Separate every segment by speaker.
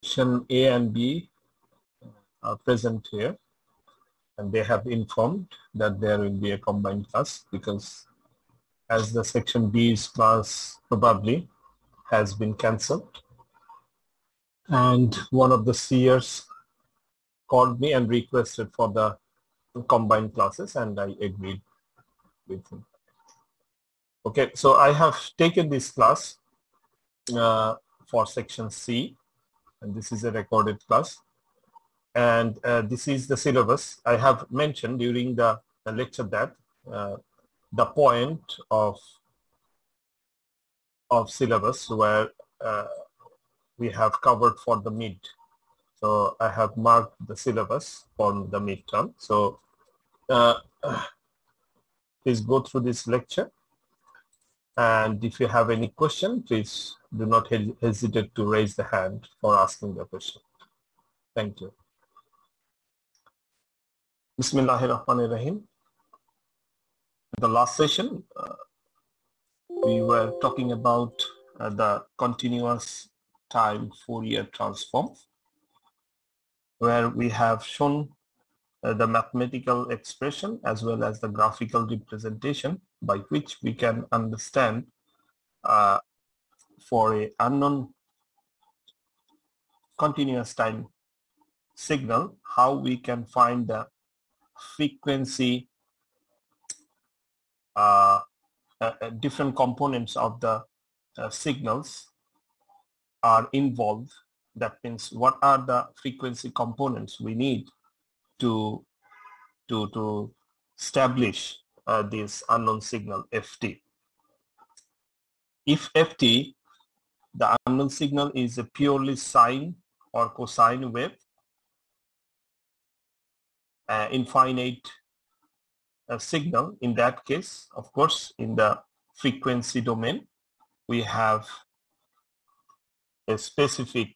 Speaker 1: section A and B are present here, and they have informed that there will be a combined class because as the section B's class probably has been cancelled, and one of the seers called me and requested for the combined classes, and I agreed with him. Okay, so I have taken this class for section C, and this is a recorded class, and this is the syllabus. I have mentioned during the lecture that the point of syllabus where we have covered for the mid. So I have marked the syllabus for the midterm. So please go through this lecture, and if you have any question, please do not hesitate to raise the hand for asking the question. Thank you. Bismillahirrahmanirrahim. The last session, we were talking about the continuous time Fourier transform, where we have shown the mathematical expression as well as the graphical representation by which we can understand for a unknown continuous time signal how we can find the frequency, different components of the signals are involved. That means what are the frequency components we need to establish this unknown signal ft. If ft, the unknown signal, is a purely sine or cosine wave, infinite signal, in that case, of course, in the frequency domain, we have a specific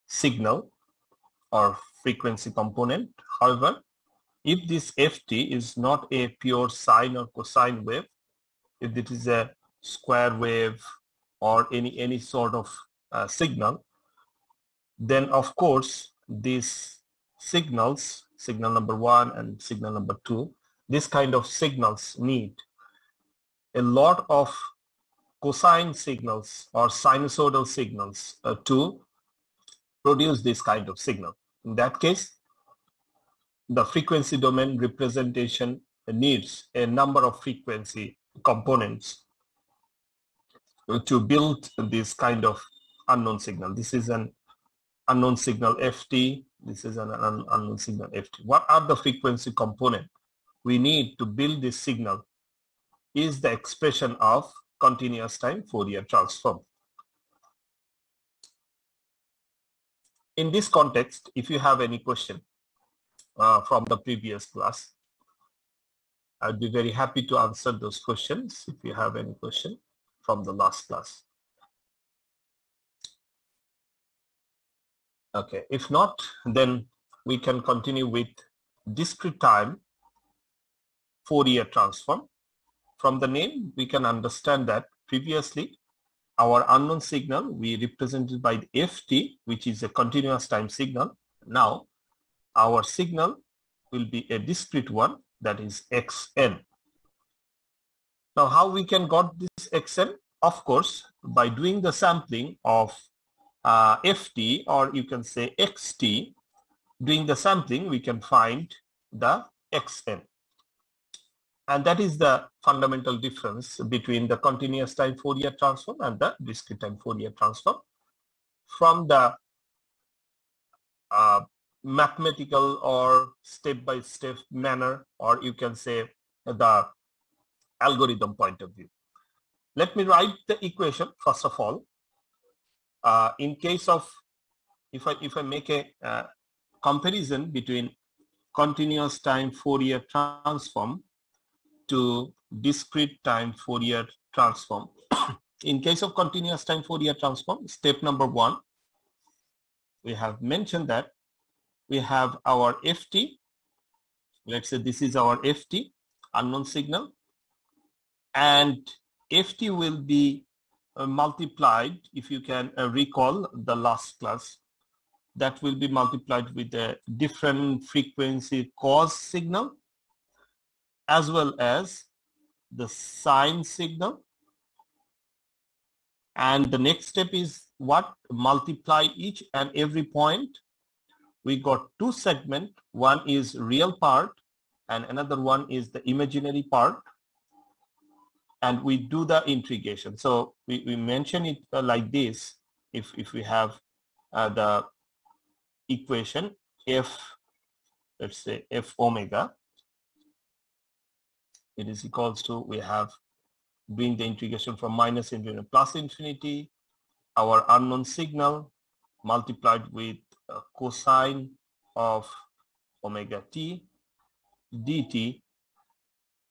Speaker 1: signal or frequency component. However, if this ft is not a pure sine or cosine wave, if it is a square wave or any sort of signal, then of course these signals, signal number 1 and signal number 2, this kind of signals need a lot of cosine signals or sinusoidal signals to produce this kind of signal. In that case, the frequency domain representation needs a number of frequency components to build this kind of unknown signal. This is an unknown signal ft. This is an unknown signal ft. What are the frequency components we need to build this signal is the expression of continuous time Fourier transform. In this context, if you have any question from the previous class, I'd be very happy to answer those questions if you have any question from the last class. Okay, if not, then we can continue with discrete time Fourier transform. From the name, we can understand that previously our unknown signal we represented by the ft, which is a continuous time signal. Now our signal will be a discrete one, that is xn. Now how we can got this xn? Of course, by doing the sampling of ft, or you can say xt, doing the sampling we can find the xn. And that is the fundamental difference between the continuous time Fourier transform and the discrete time Fourier transform. From the mathematical or step-by-step manner, or you can say the algorithm point of view. Let me write the equation first of all. In case of, if I make a comparison between continuous time Fourier transform to discrete time Fourier transform. In case of continuous time Fourier transform, step number 1, we have mentioned that we have our ft. Let's say this is our ft, unknown signal, and ft will be multiplied, if you can recall the last class, that will be multiplied with a different frequency cos signal as well as the sine signal. And the next step is what? Multiply each and every point. We got two segments. One is real part and another one is the imaginary part. And we do the integration. So we mention it like this. If we have the equation f, let's say f omega, it is equals to, we have doing the integration from minus infinity to plus infinity, our unknown signal multiplied with cosine of omega t dt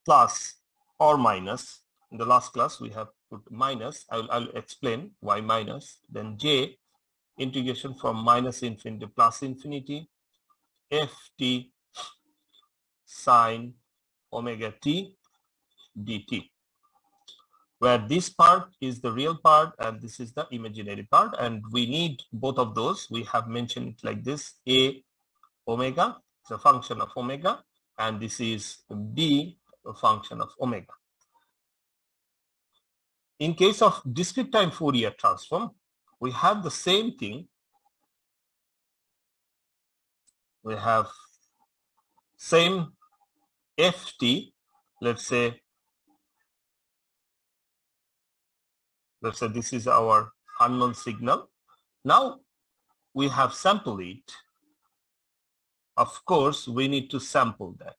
Speaker 1: plus or minus. In the last class we have put minus. I'll explain why minus. Then j integration from minus infinity to plus infinity ft sine omega t dt, where this part is the real part and this is the imaginary part, and we need both of those. We have mentioned it like this: a omega is a function of omega and this is b, a function of omega. In case of discrete time Fourier transform, we have the same thing. We have same ft, let's say this is our unknown signal. Now we have sampled it. Of course, we need to sample that.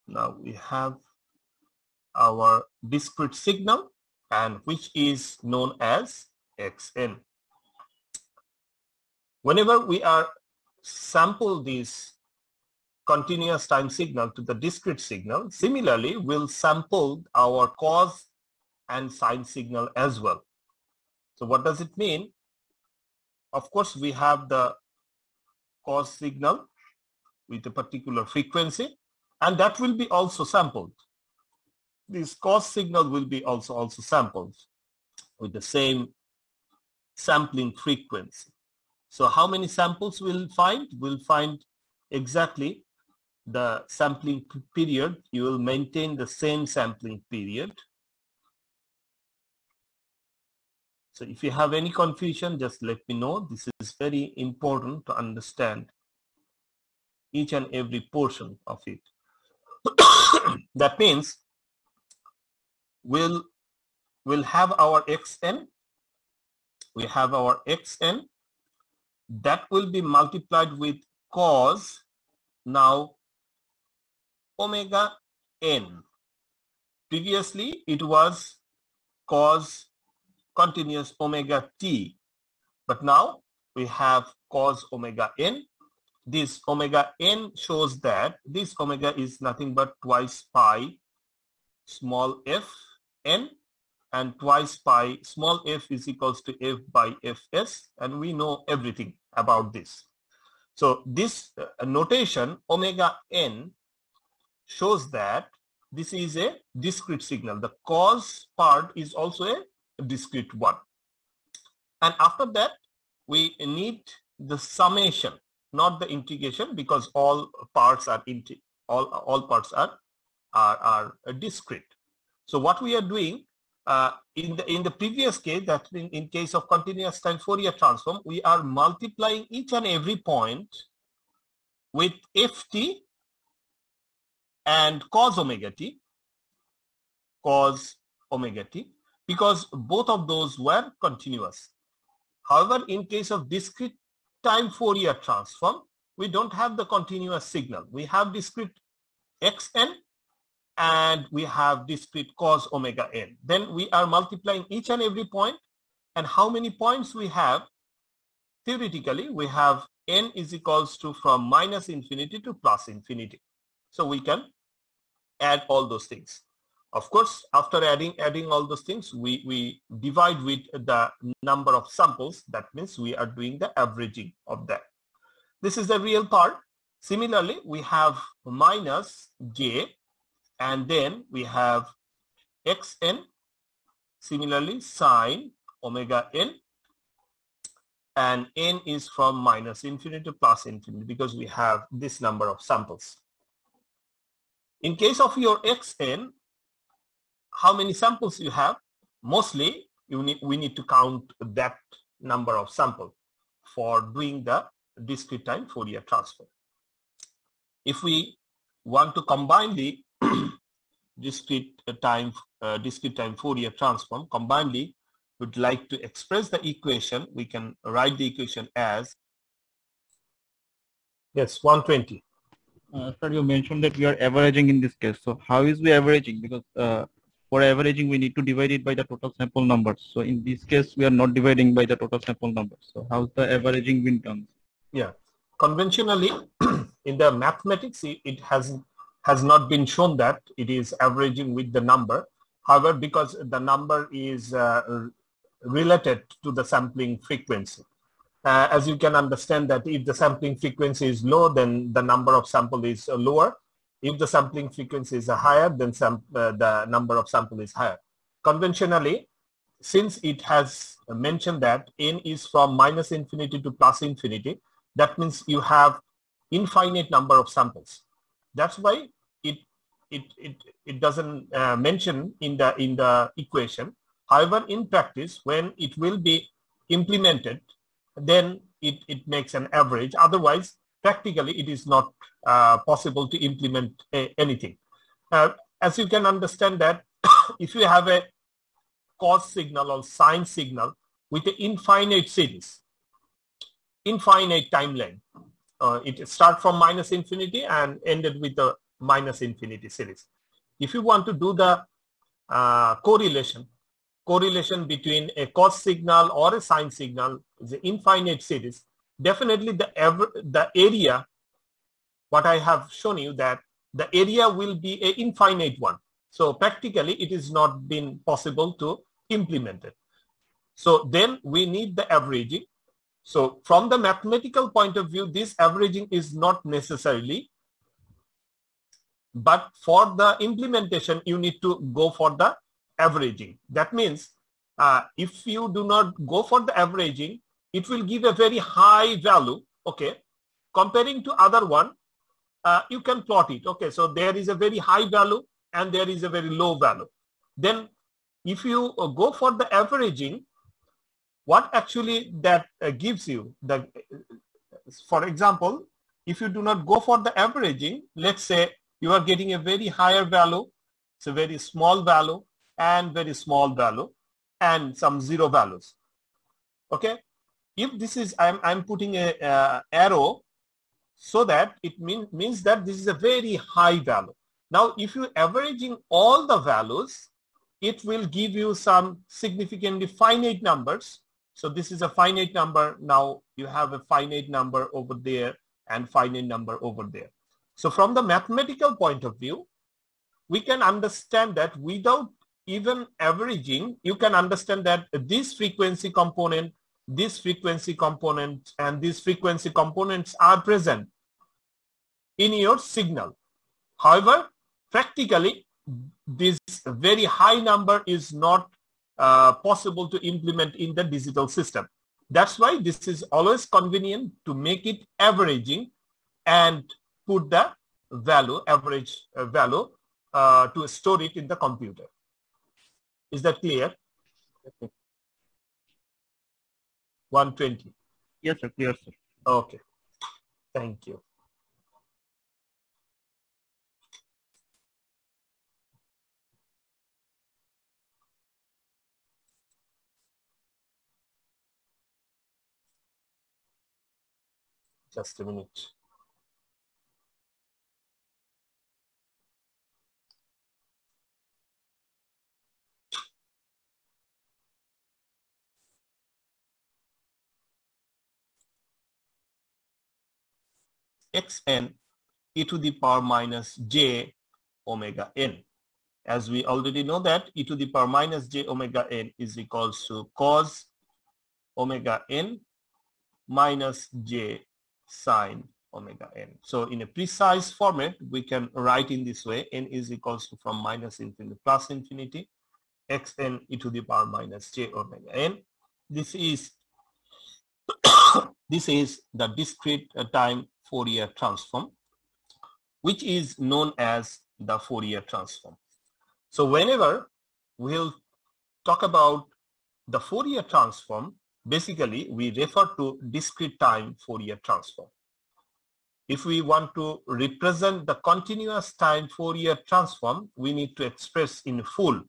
Speaker 1: Now we have our discrete signal, and which is known as xn. Whenever we are sample this continuous time signal to the discrete signal, similarly we'll sample our cos and sine signal as well. So what does it mean? Of course, we have the cos signal with a particular frequency, and that will be also sampled. This cos signal will be also sampled with the same sampling frequency. So how many samples we'll find? We'll find exactly the sampling period. You will maintain the same sampling period. So if you have any confusion, just let me know. This is very important to understand each and every portion of it. That means we'll have our xn. We have our xn that will be multiplied with cos now omega n. Previously it was cos continuous omega t, but now we have cos omega n. This omega n shows that this omega is nothing but twice pi small f n, and twice pi small f is equals to f by fs, and we know everything about this. So this notation omega n shows that this is a discrete signal. The cos part is also a discrete one. And after that, we need the summation, not the integration, because all parts are all parts are discrete. So what we are doing in the previous case, that in case of continuous time Fourier transform, we are multiplying each and every point with ft and cos omega t, because both of those were continuous. However, in case of discrete time Fourier transform, we don't have the continuous signal. We have discrete xn and we have discrete cos omega n. Then we are multiplying each and every point, and how many points we have? Theoretically, we have n is equals to from minus infinity to plus infinity. So we can add all those things. Of course, after adding all those things, we divide with the number of samples. That means we are doing the averaging of that. This is the real part. Similarly, we have minus j, and then we have xn, similarly sine omega n, and n is from minus infinity to plus infinity because we have this number of samples. In case of your xn, how many samples you have? Mostly we need to count that number of samples for doing the discrete time Fourier transform. If we want to combine the discrete time Fourier transform, combinedly would like to express the equation, we can write the equation as, yes, 120.
Speaker 2: Sir, you mentioned that we are averaging in this case. So how is we averaging? Because for averaging, we need to divide it by the total sample numbers. So in this case, we are not dividing by the total sample numbers. So how's the averaging been done?
Speaker 1: Yeah, conventionally in the mathematics, it has not been shown that it is averaging with the number. However, because the number is related to the sampling frequency. As you can understand that if the sampling frequency is low, then the number of sample is lower. If the sampling frequency is higher, then the number of sample is higher. Conventionally, since it has mentioned that n is from minus infinity to plus infinity, that means you have infinite number of samples. That's why it doesn't mention in the equation. However, in practice, when it will be implemented, then it makes an average. Otherwise, practically, it is not possible to implement anything. As you can understand that if you have a cos signal or sine signal with an infinite series, infinite time length, it starts from minus infinity and ended with a minus infinity series. If you want to do the correlation between a cos signal or a sine signal, is an infinite series, definitely the area, what I have shown you, that the area will be an infinite one. So practically it is not been possible to implement it. So then we need the averaging. So from the mathematical point of view, this averaging is not necessarily, but for the implementation, you need to go for the averaging. That means if you do not go for the averaging, it will give a very high value. Okay, comparing to other one, you can plot it. Okay, so there is a very high value and there is a very low value. Then if you go for the averaging, what actually that gives you, for example, if you do not go for the averaging, let's say you are getting a very higher value, it's a very small value and very small value and some zero values. Okay, if this is, I'm putting a arrow so that it means that this is a very high value. Now, if you averaging all the values, it will give you some significantly finite numbers. So this is a finite number. Now you have a finite number over there and finite number over there. So from the mathematical point of view, we can understand that without even averaging, you can understand that this frequency component, this frequency component, and these frequency components are present in your signal. However, practically, this very high number is not possible to implement in the digital system. That's why this is always convenient to make it averaging and put the value, average value, to store it in the computer. Is that clear? 120.
Speaker 2: Yes, sir. Clear, sir.
Speaker 1: Okay. Thank you. Just a minute. Xn e to the power minus j omega n. As we already know that e to the power minus j omega n is equals to cos omega n minus j sine omega n. So in a precise format, we can write in this way: n is equals to from minus infinity to plus infinity, xn e to the power minus j omega n. This is this is the discrete time Fourier transform, which is known as the Fourier transform. So whenever we'll talk about the Fourier transform, basically we refer to discrete time Fourier transform. If we want to represent the continuous time Fourier transform, we need to express in full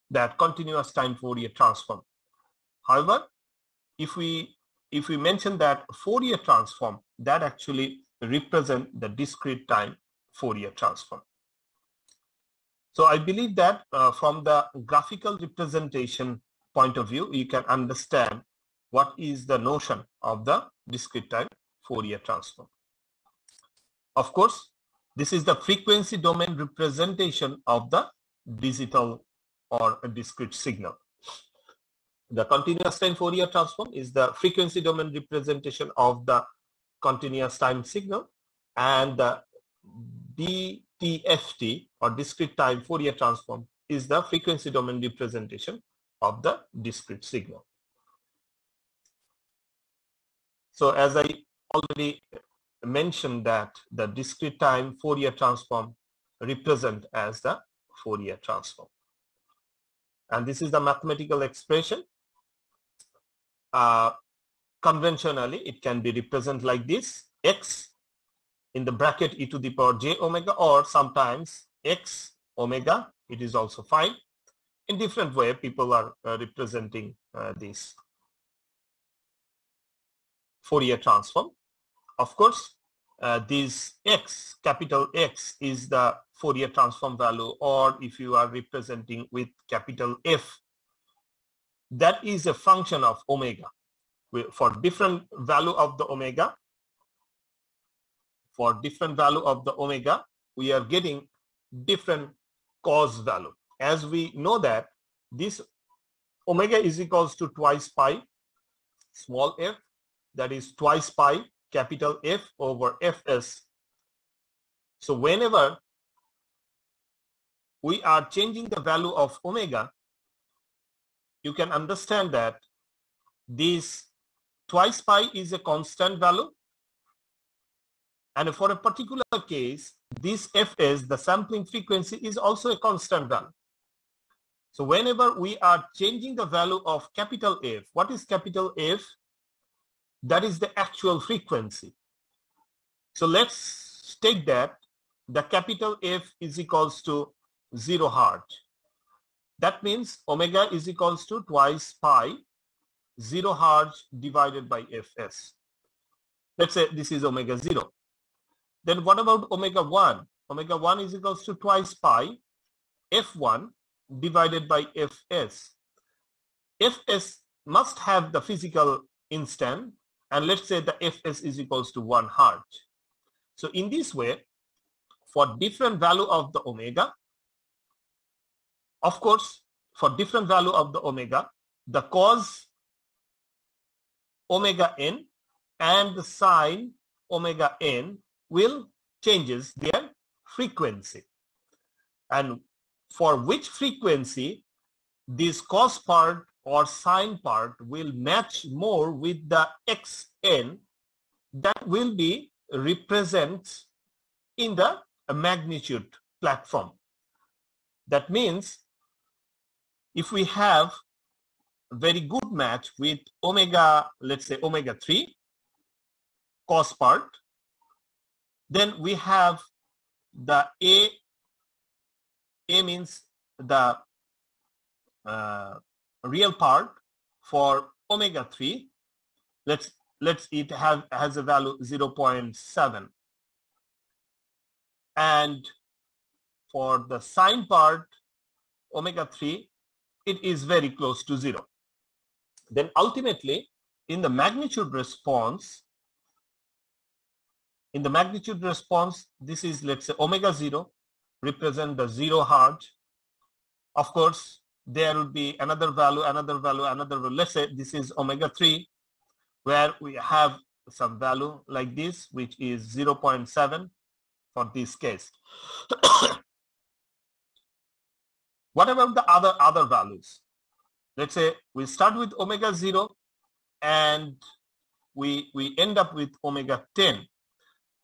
Speaker 1: that continuous time Fourier transform. However, if we mention that Fourier transform, that actually represent the discrete time Fourier transform. So I believe that from the graphical representation point of view, you can understand what is the notion of the discrete time Fourier transform. Of course, this is the frequency domain representation of the digital or a discrete signal. The continuous time Fourier transform is the frequency domain representation of the continuous time signal, and the DTFT or discrete time Fourier transform is the frequency domain representation of the discrete signal. So as I already mentioned, that the discrete time Fourier transform represent as the Fourier transform. And this is the mathematical expression. Conventionally, it can be represented like this: x in the bracket e to the power j omega, or sometimes x omega. It is also fine. In different way, people are representing this Fourier transform. Of course, this x, capital X, is the Fourier transform value, or if you are representing with capital F, that is a function of omega. For different value of the omega, we are getting different cos value. As we know that this omega is equals to twice pi small f, that is twice pi capital F over Fs. So whenever we are changing the value of omega, you can understand that this twice pi is a constant value, and for a particular case, this Fs, the sampling frequency, is also a constant value. So whenever we are changing the value of capital F, what is capital F? That is the actual frequency. So let's take that the capital F is equals to 0 hertz. That means omega is equals to twice pi 0 hertz divided by Fs. Let's say this is omega 0. Then what about omega 1? Omega 1 is equals to twice pi F1 divided by Fs. Fs must have the physical instant, and let's say the Fs is equals to 1 hertz. So in this way, for different value of the omega, of course, for different value of the omega, the cos omega n and the sine omega n will changes their frequency. And for which frequency this cos part or sine part will match more with the xn, that will be represented in the magnitude platform. That means if we have a very good match with omega, let's say omega 3 cos part, then we have the A means the real part for omega 3. Let's it has a value 0.7, and for the sine part omega 3, it is very close to 0. Then ultimately in the magnitude response, this is, let's say, omega 0 represent the 0 hertz. Of course, there will be another value. Let's say this is omega 3, where we have some value like this, which is 0.7 for this case. What about the other values? Let's say we start with omega 0 and we end up with omega 10.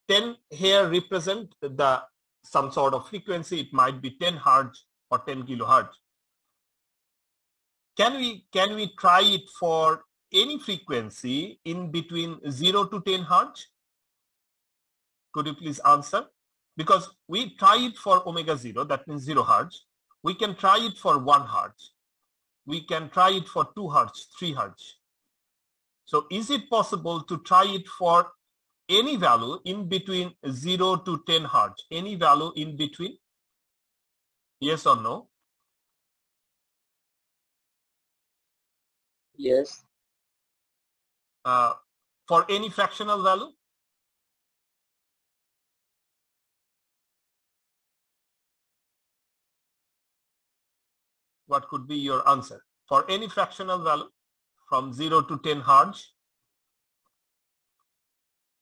Speaker 1: 10 here represent some sort of frequency. It might be 10 hertz or 10 kilohertz. Can we try it for any frequency in between 0 to 10 hertz? Could you please answer? Because we try it for omega 0, that means 0 hertz. We can try it for 1 hertz. We can try it for 2 hertz, 3 hertz. So is it possible to try it for any value in between 0 to 10 hertz? Any value in between? Yes or no?
Speaker 3: Yes.
Speaker 1: For any fractional value? What could be your answer? For any fractional value from 0 to 10 hertz?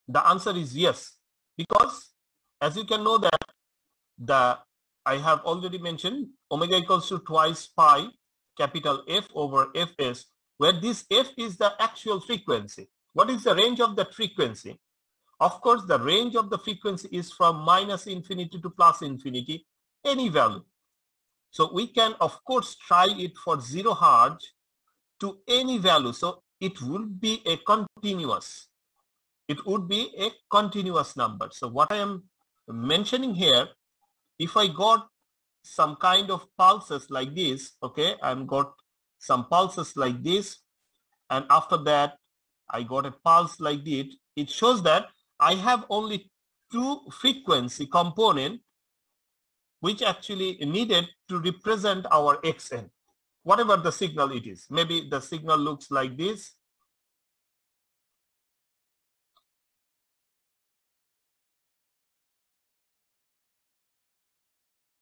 Speaker 1: The answer is yes, because as you can know that I have already mentioned omega equals to twice pi capital F over Fs, where this F is the actual frequency. What is the range of that frequency? Of course, the range of the frequency is from minus infinity to plus infinity, any value. So we can, of course, try it for 0 hertz to any value. So it would be a continuous. It would be a continuous number. So what I am mentioning here, if I got some kind of pulses like this, okay, I've got some pulses like this, and after that I got a pulse like this, it shows that I have only 2 frequency component which actually needed to represent our xn, whatever the signal it is. Maybe the signal looks like this.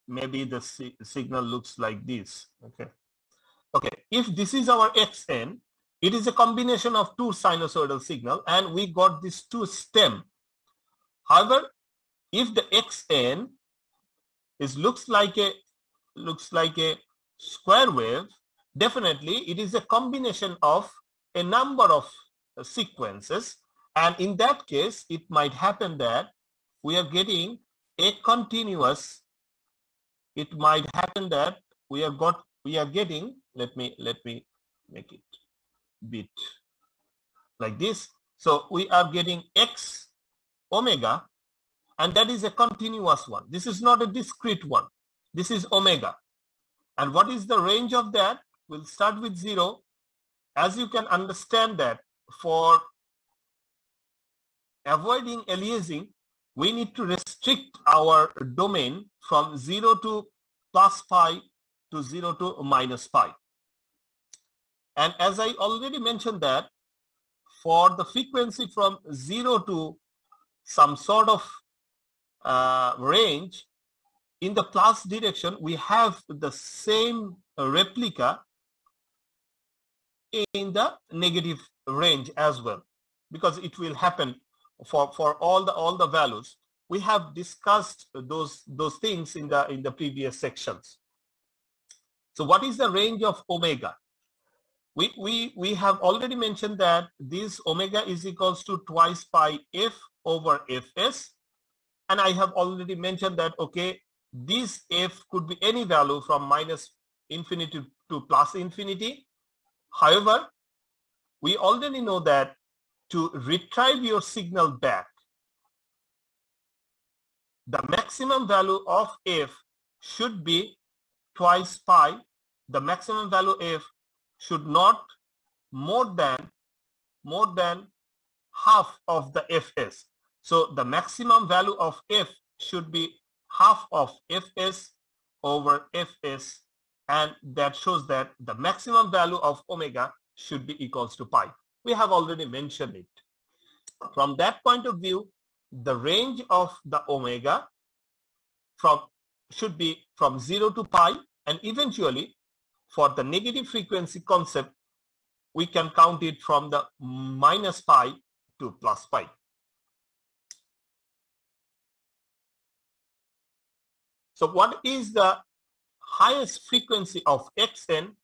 Speaker 1: Maybe the signal looks like this. Okay. If this is our xn, it is a combination of 2 sinusoidal signal, and we got these 2 stem. However, if the xn looks like a square wave, definitely it is a combination of a number of sequences, and in that case it might happen that we are getting a continuous. It might happen that we are getting, let me make it bit like this. So we are getting x omega, and that is a continuous one. This is not a discrete one. This is omega. And what is the range of that? We'll start with 0. As you can understand that for avoiding aliasing, we need to restrict our domain from 0 to plus pi to 0 to minus pi. And as I already mentioned that for the frequency from 0 to some sort of range, in the plus direction we have the same replica in the negative range as well, because it will happen for all the values. We have discussed those things in the previous sections. So what is the range of omega? We have already mentioned that this omega is equals to twice pi F over Fs, and I have already mentioned that, okay, this F could be any value from minus infinity to plus infinity. However, we already know that to retrieve your signal back, the maximum value of F should be twice pi. The maximum value F should not more than half of the Fs. So the maximum value of F should be half of Fs over Fs, and that shows that the maximum value of omega should be equals to pi. We have already mentioned it. From that point of view, the range of the omega should be from 0 to pi, and eventually for the negative frequency concept we can count it from the minus pi to plus pi. So what is the highest frequency of xn?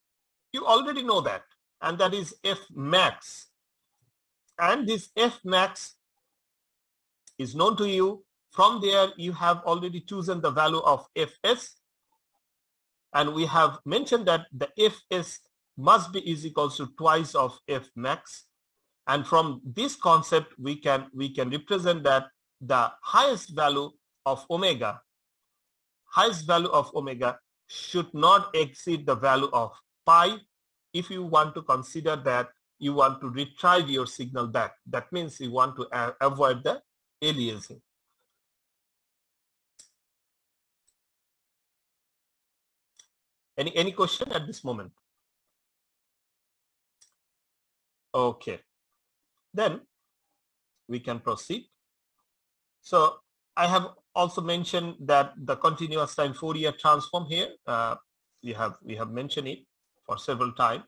Speaker 1: You already know that, and that is f max. And this f max is known to you. From there, you have already chosen the value of fs. And we have mentioned that the fs must be is equals to twice of f max. And from this concept, we can represent that the highest value of omega should not exceed the value of pi if you want to consider that you want to retrieve your signal back. That means you want to avoid the aliasing. Any question at this moment? Okay, then we can proceed. So I have also mentioned that the continuous time Fourier transform here, we have mentioned it for several times,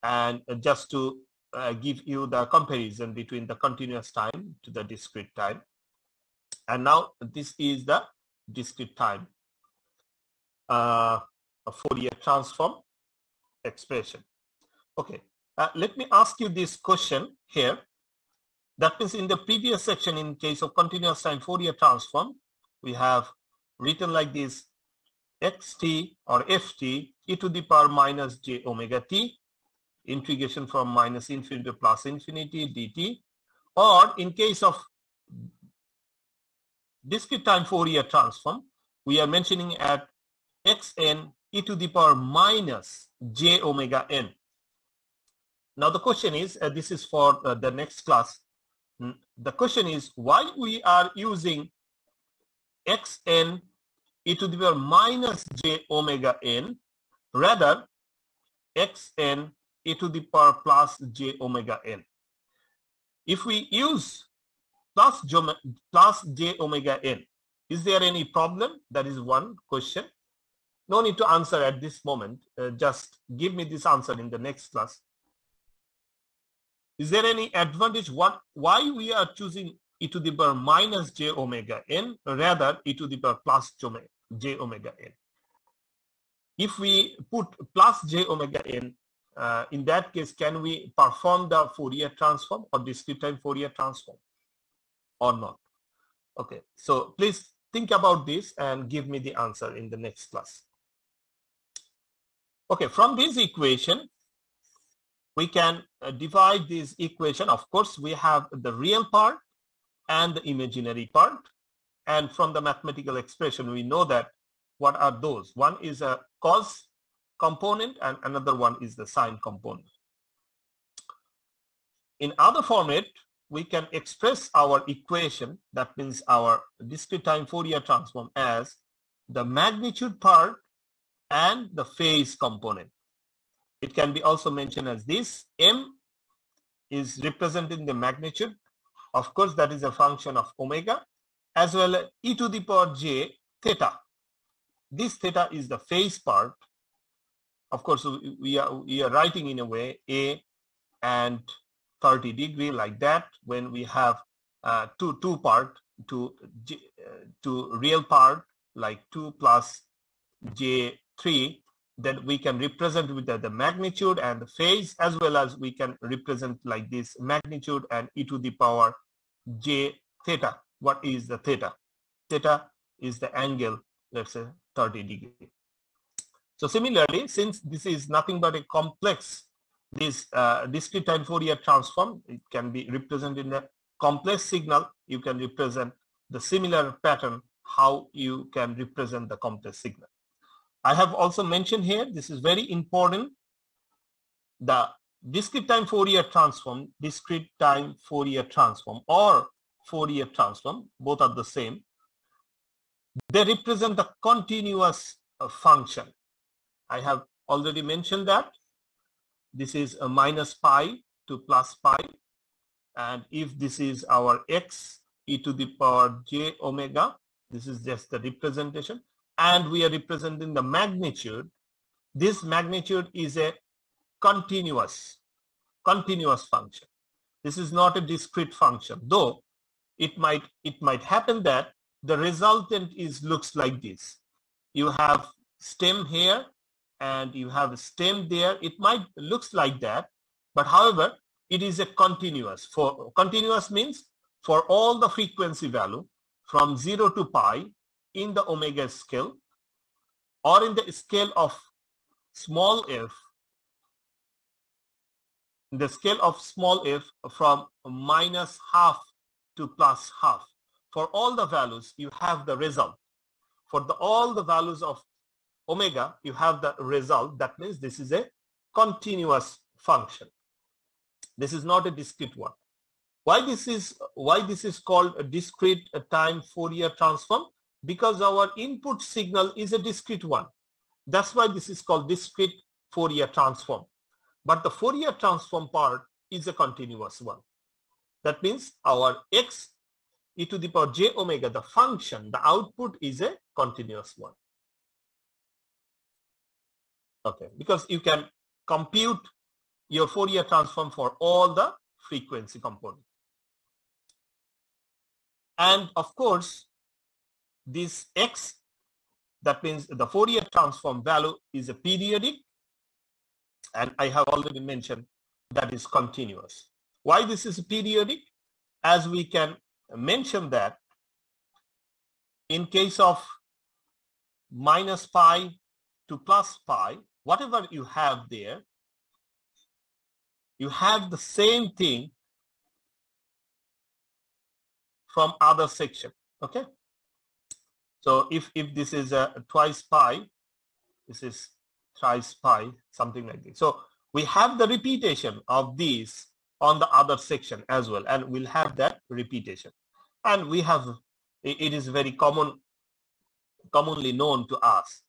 Speaker 1: and just to give you the comparison between the continuous time to the discrete time. And now this is the discrete time a Fourier transform expression. Okay, let me ask you this question here. That means in the previous section, in case of continuous time Fourier transform, we have written like this: xt or ft e to the power minus j omega t, integration from minus infinity to plus infinity dt. Or in case of discrete time Fourier transform, we are mentioning at xn e to the power minus j omega n. Now the question is, this is for the next class. The question is why we are using xn e to the power minus j omega n rather xn e to the power plus j omega n. If we use plus j omega n, is there any problem? That is one question. No need to answer at this moment. Just give me this answer in the next class. Is there any advantage? Why we are choosing e to the power minus j omega n rather e to the power plus j omega n? If we put plus j omega n, in that case, can we perform the Fourier transform or discrete time Fourier transform or not? Okay, so please think about this and give me the answer in the next class. Okay, from this equation, we can divide this equation. Of course, we have the real part and the imaginary part. And from the mathematical expression, we know that what are those? One is a cos component and another one is the sine component. In other format, we can express our equation, that means our discrete time Fourier transform, as the magnitude part and the phase component. It can be also mentioned as this: m is representing the magnitude. Of course, that is a function of omega, as well as e to the power j theta. This theta is the phase part. Of course, we are writing in a way a and 30 degree like that. When we have two part to real part like 2 plus j3, then we can represent with the magnitude and the phase, as well as we can represent like this: magnitude and e to the power j theta. What is the theta? Theta is the angle, let's say 30 degree. So similarly, since this is nothing but a complex, this discrete time Fourier transform, it can be represented in a complex signal. You can represent the similar pattern how you can represent the complex signal. I have also mentioned here, this is very important, the discrete time Fourier transform or Fourier transform, both are the same. They represent the continuous function. I have already mentioned that this is a minus pi to plus pi, and if this is our x e to the power j omega, this is just the representation, and we are representing the magnitude. This magnitude is a continuous function. This is not a discrete function, though it might happen that the resultant looks like this. You have stem here and you have a stem there. It might looks like that, but however, it is a continuous. Continuous means for all the frequency value from 0 to pi in the omega scale, or in the scale of small f, the scale of small f from minus half to plus half. For all the values, you have the result. For all the values of omega, you have the result. That means this is a continuous function. This is not a discrete one. Why this is called a discrete time Fourier transform? Because our input signal is a discrete one. That's why this is called discrete Fourier transform. But the Fourier transform part is a continuous one. That means our x e to the power j omega, the function, the output is a continuous one. Okay, because you can compute your Fourier transform for all the frequency components. And of course, this x, that means the Fourier transform value is a periodic, and I have already mentioned that is continuous. Why this is periodic? As we can mention that in case of minus pi to plus pi, whatever you have there, you have the same thing from other section. Okay, so if this is a twice pi, this is thrice pi, something like this. So we have the repetition of these on the other section as well, and we'll have that repetition. And we have, it is very commonly known to us.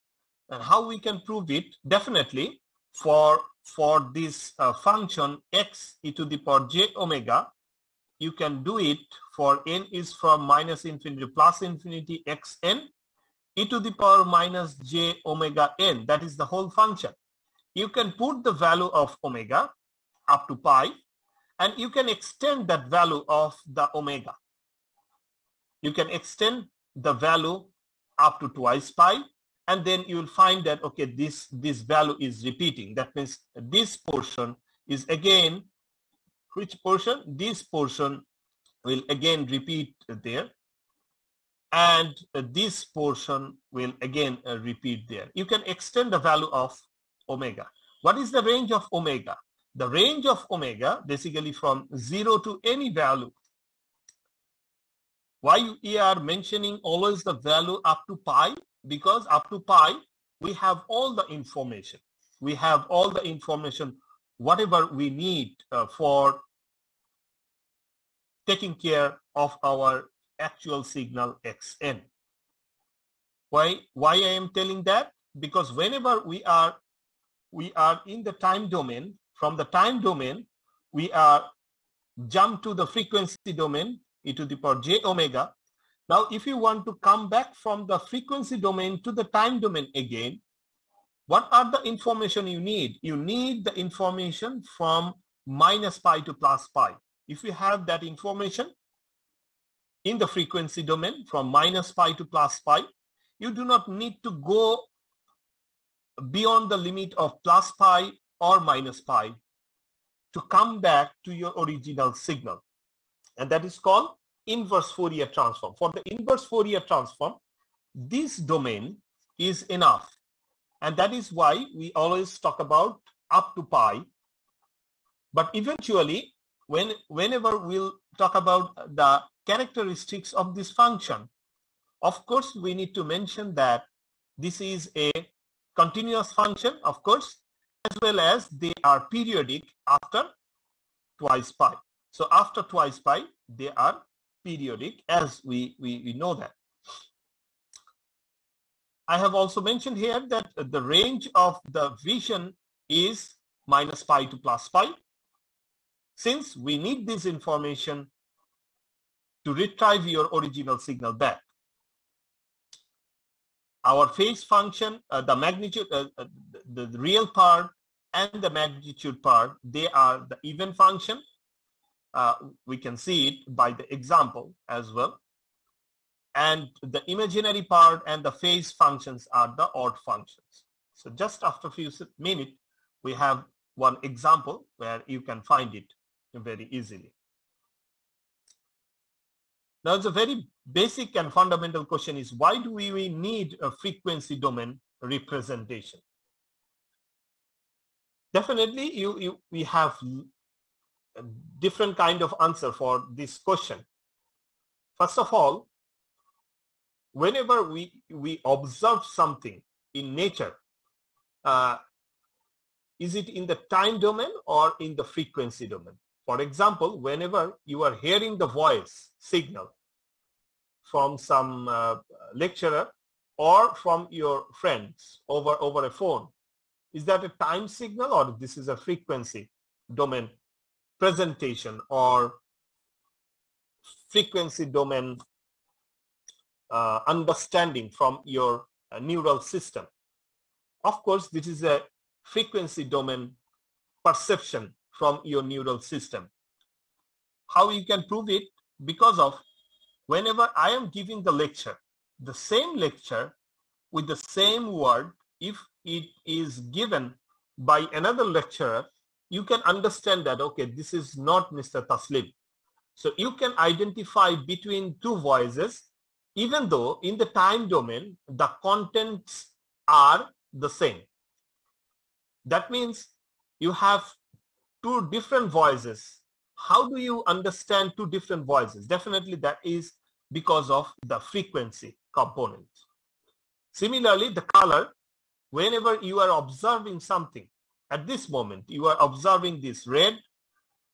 Speaker 1: And how we can prove it? Definitely for this function x e to the power j omega, you can do it for n is from minus infinity to plus infinity xn e to the power minus j omega n. That is the whole function. You can put the value of omega up to pi, and you can extend that value of the omega. You can extend the value up to twice pi, and then you will find that, okay, this value is repeating. That means this portion is again, which portion? This portion will again repeat there, and this portion will again repeat there. You can extend the value of omega. What is the range of omega? The range of omega basically from 0 to any value. Why we are mentioning always the value up to pi? Because up to pi, we have all the information. We have all the information, whatever we need for taking care of our actual signal xn. Why I am telling that? Because whenever we are in the time domain, from the time domain, we are jump to the frequency domain, e to the power j omega. Now, if you want to come back from the frequency domain to the time domain again, what are the information you need? You need the information from minus pi to plus pi. If you have that information in the frequency domain from minus pi to plus pi, you do not need to go beyond the limit of plus pi or minus pi to come back to your original signal. And that is called inverse Fourier transform. For the inverse Fourier transform, this domain is enough. And that is why we always talk about up to pi. But eventually, whenever we'll talk about the characteristics of this function, of course, we need to mention that this is a continuous function, of course, as well as they are periodic after twice pi. So after twice pi, they are periodic, as we know that. I have also mentioned here that the range of the vision is minus pi to plus pi. Since we need this information to retrieve your original signal back. Our phase function, the magnitude, the real part and the magnitude part, they are the even function. we can see it by the example as well. And the imaginary part and the phase functions are the odd functions. So just after a few minutes, we have one example where you can find it very easily. Now, the very basic and fundamental question is, why do we need a frequency domain representation? Definitely, we have a different kind of answer for this question. First of all, whenever we observe something in nature, is it in the time domain or in the frequency domain? For example, whenever you are hearing the voice signal from some lecturer or from your friends over a phone, is that a time signal or this is a frequency domain presentation or frequency domain understanding from your neural system? Of course, this is a frequency domain perception from your neural system. How you can prove it? Because of whenever I am giving the lecture, the same lecture with the same word, if it is given by another lecturer, you can understand that, okay, this is not Mr. Taslim. So you can identify between two voices, even though in the time domain, the contents are the same. That means you have two different voices. How do you understand two different voices? Definitely that is because of the frequency component. Similarly, the color, whenever you are observing something, at this moment, you are observing this red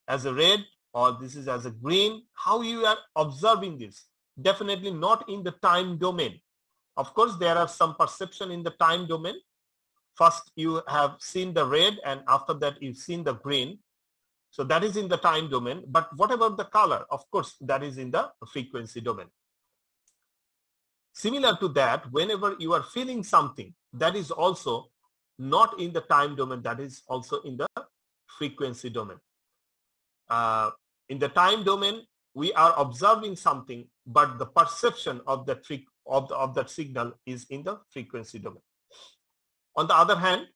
Speaker 1: as a red or this is as a green. How you are observing this? Definitely not in the time domain. Of course, there are some perception in the time domain. First, you have seen the red and after that you've seen the green. So that is in the time domain. But what about the color? Of course, that is in the frequency domain. Similar to that, whenever you are feeling something, that is also not in the time domain, that is also in the frequency domain. In the time domain, we are observing something, but the perception of that that signal is in the frequency domain. On the other hand,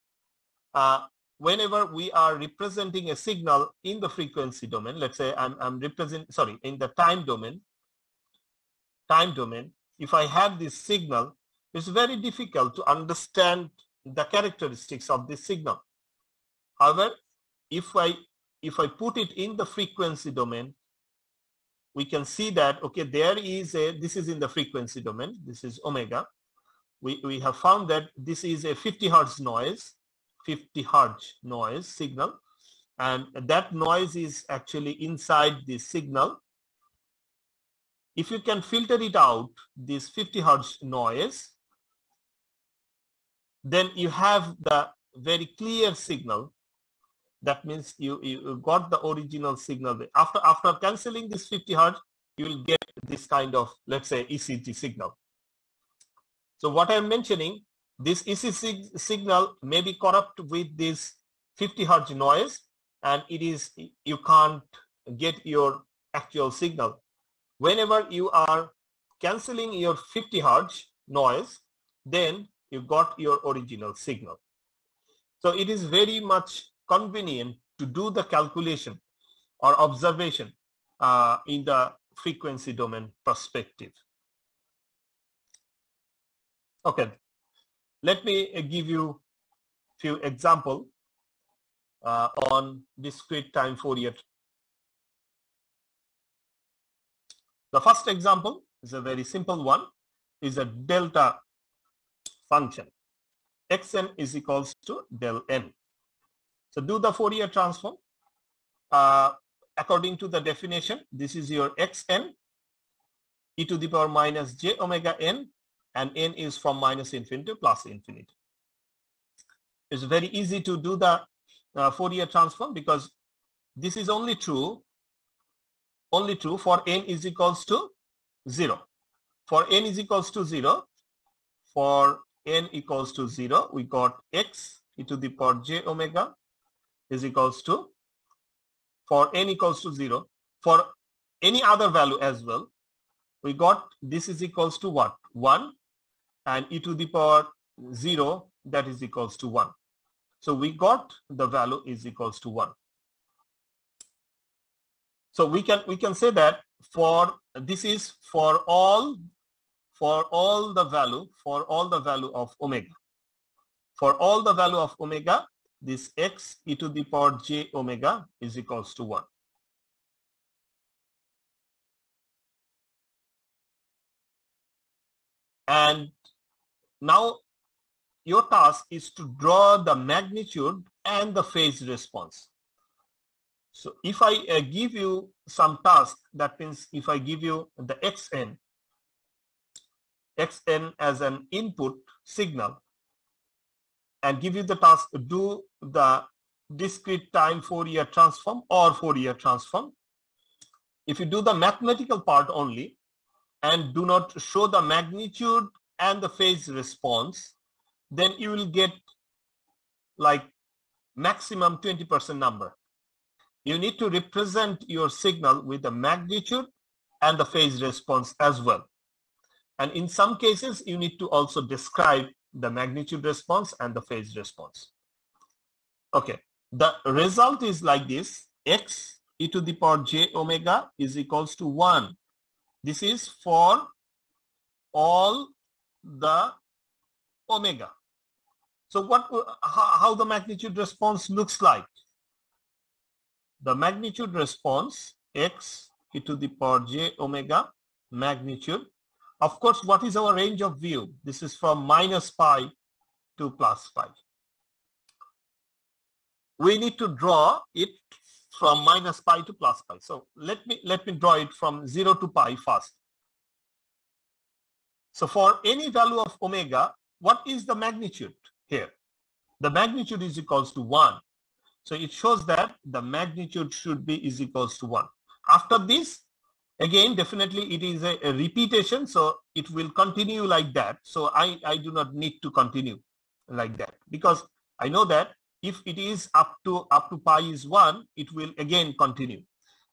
Speaker 1: whenever we are representing a signal in the frequency domain, let's say in the time domain, if I have this signal, it's very difficult to understand the characteristics of this signal. However, if I put it in the frequency domain, we can see that, okay, this is in the frequency domain, this is omega. We have found that this is a 50 hertz noise signal, and that noise is actually inside this signal. If you can filter it out, this 50 hertz noise, then you have the very clear signal. That means you got the original signal. After cancelling this 50 hertz, you will get this kind of, let's say, ECG signal. So what I'm mentioning, this ECG signal may be corrupt with this 50 hertz noise, and you can't get your actual signal. Whenever you are cancelling your 50 hertz noise, then you got your original signal. So it is very much convenient to do the calculation or observation in the frequency domain perspective. Okay, let me give you a few examples on discrete time Fourier. The first example is a very simple one, is a delta function. Xn is equals to del n. So do the Fourier transform. According to the definition, this is your Xn, e to the power minus j omega n, and n is from minus infinity to plus infinity. It's very easy to do the Fourier transform because this is only true for n is equals to 0. For n is equals to 0, we got x e to the power j omega is equals to, for n equals to 0, for any other value as well, we got this is equals to what? 1, and e to the power 0, that is equals to 1. So we got the value is equals to 1. So we can say that for this is for all the value of omega. For all the value of omega, this x e to the power j omega is equals to 1. And now your task is to draw the magnitude and the phase response. So if I give you some task, that means if I give you the xn as an input signal and give you the task to do the discrete time Fourier transform or Fourier transform, if you do the mathematical part only and do not show the magnitude and the phase response, then you will get like maximum 20% number. You need to represent your signal with the magnitude and the phase response as well. And in some cases, you need to also describe the magnitude response and the phase response. Okay, the result is like this: x e to the power j omega is equals to 1. This is for all the omega. So how the magnitude response looks like? The magnitude response, x e to the power j omega magnitude. Of course, what is our range of view? This is from minus pi to plus pi. We need to draw it from minus pi to plus pi. So let me draw it from 0 to pi first. So for any value of omega, what is the magnitude here? The magnitude is equals to 1. So it shows that the magnitude should be is equals to 1. After this, again, definitely it is a repetition, so it will continue like that. So I do not need to continue like that, because I know that if it is up to pi is 1, it will again continue.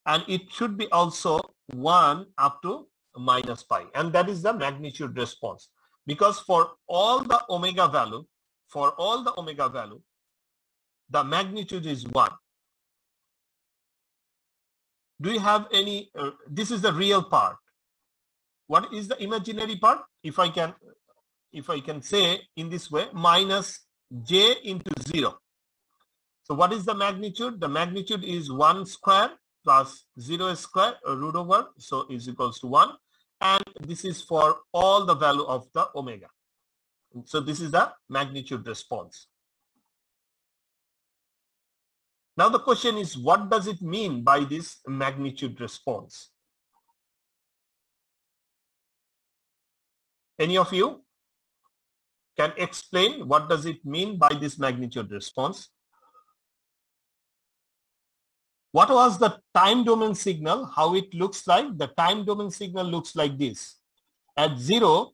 Speaker 1: And it should be also 1 up to minus pi. And that is the magnitude response. Because for all the omega value, the magnitude is 1. Do you have any, this is the real part. What is the imaginary part? If I can say in this way, minus j into 0. So what is the magnitude? The magnitude is 1 square plus 0 square root over, so is equals to 1. And this is for all the value of the omega. So this is the magnitude response. Now the question is, what does it mean by this magnitude response? Any of you can explain what does it mean by this magnitude response? What was the time domain signal? How it looks like? The time domain signal looks like this. At 0,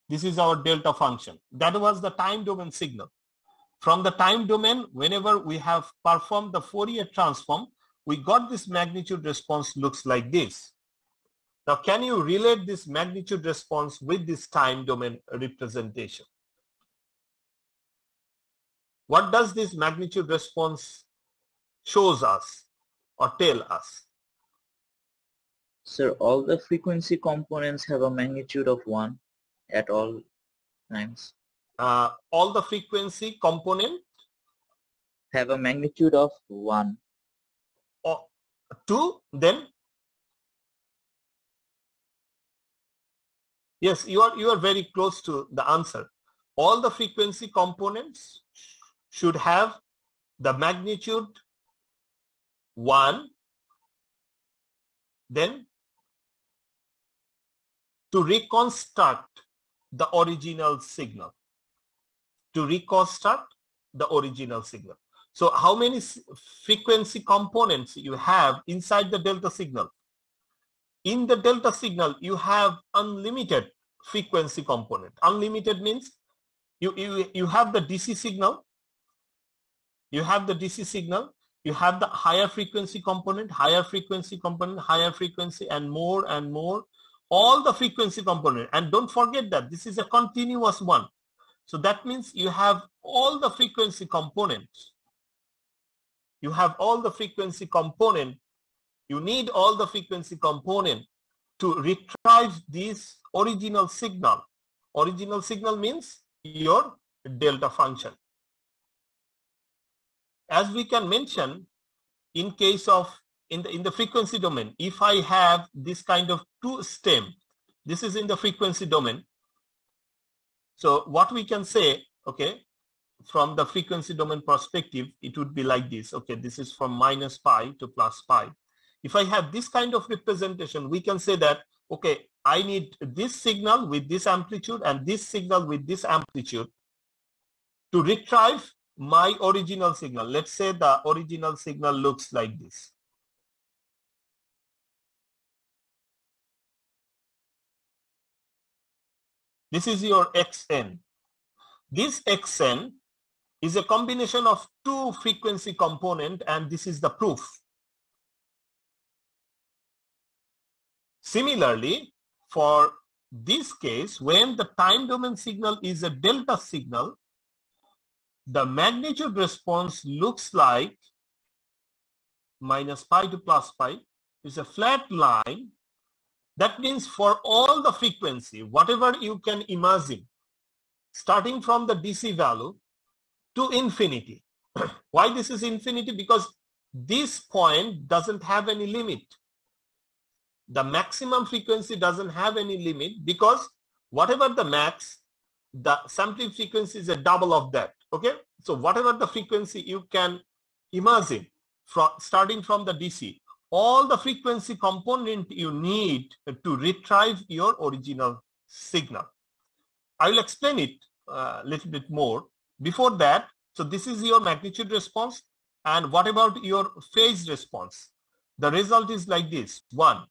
Speaker 1: this is our delta function. That was the time domain signal. From the time domain, whenever we have performed the Fourier transform, we got this magnitude response looks like this. Now, can you relate this magnitude response with this time domain representation? What does this magnitude response shows us or tell us?
Speaker 3: Sir, all the frequency components have a magnitude of 1 at all times.
Speaker 1: All the frequency component
Speaker 3: have a magnitude of 1.
Speaker 1: Or 2, then? Yes, you are very close to the answer. All the frequency components should have the magnitude 1. Then to reconstruct the original signal. So how many frequency components you have inside the delta signal? In the delta signal, you have unlimited frequency component. Unlimited means you have the DC signal. You you have the higher frequency component, higher frequency component, higher frequency, and more, all the frequency component. And don't forget that this is a continuous one. So that means you have all the frequency components. You have all the frequency component. You need all the frequency component to retrieve this original signal. Original signal means your delta function. As we can mention, in case of in the frequency domain, if I have this kind of two stem, this is in the frequency domain. So what we can say, okay, from the frequency domain perspective, it would be like this. Okay, this is from minus pi to plus pi. If I have this kind of representation, we can say that, okay, I need this signal with this amplitude and this signal with this amplitude to retrieve my original signal. Let's say the original signal looks like this. This is your xn. This xn is a combination of two frequency component, and this is the proof. Similarly, for this case, when the time domain signal is a delta signal, the magnitude response looks like minus pi to plus pi. It's a flat line. That means for all the frequency, whatever you can imagine, starting from the DC value to infinity. Why this is infinity? Because this point doesn't have any limit. The maximum frequency doesn't have any limit, because whatever the max, the sampling frequency is a double of that. Okay, so whatever the frequency you can imagine, from starting from the DC, all the frequency component you need to retrieve your original signal. I will explain it a little bit more. Before that, so this is your magnitude response. And what about your phase response? The result is like this, 1.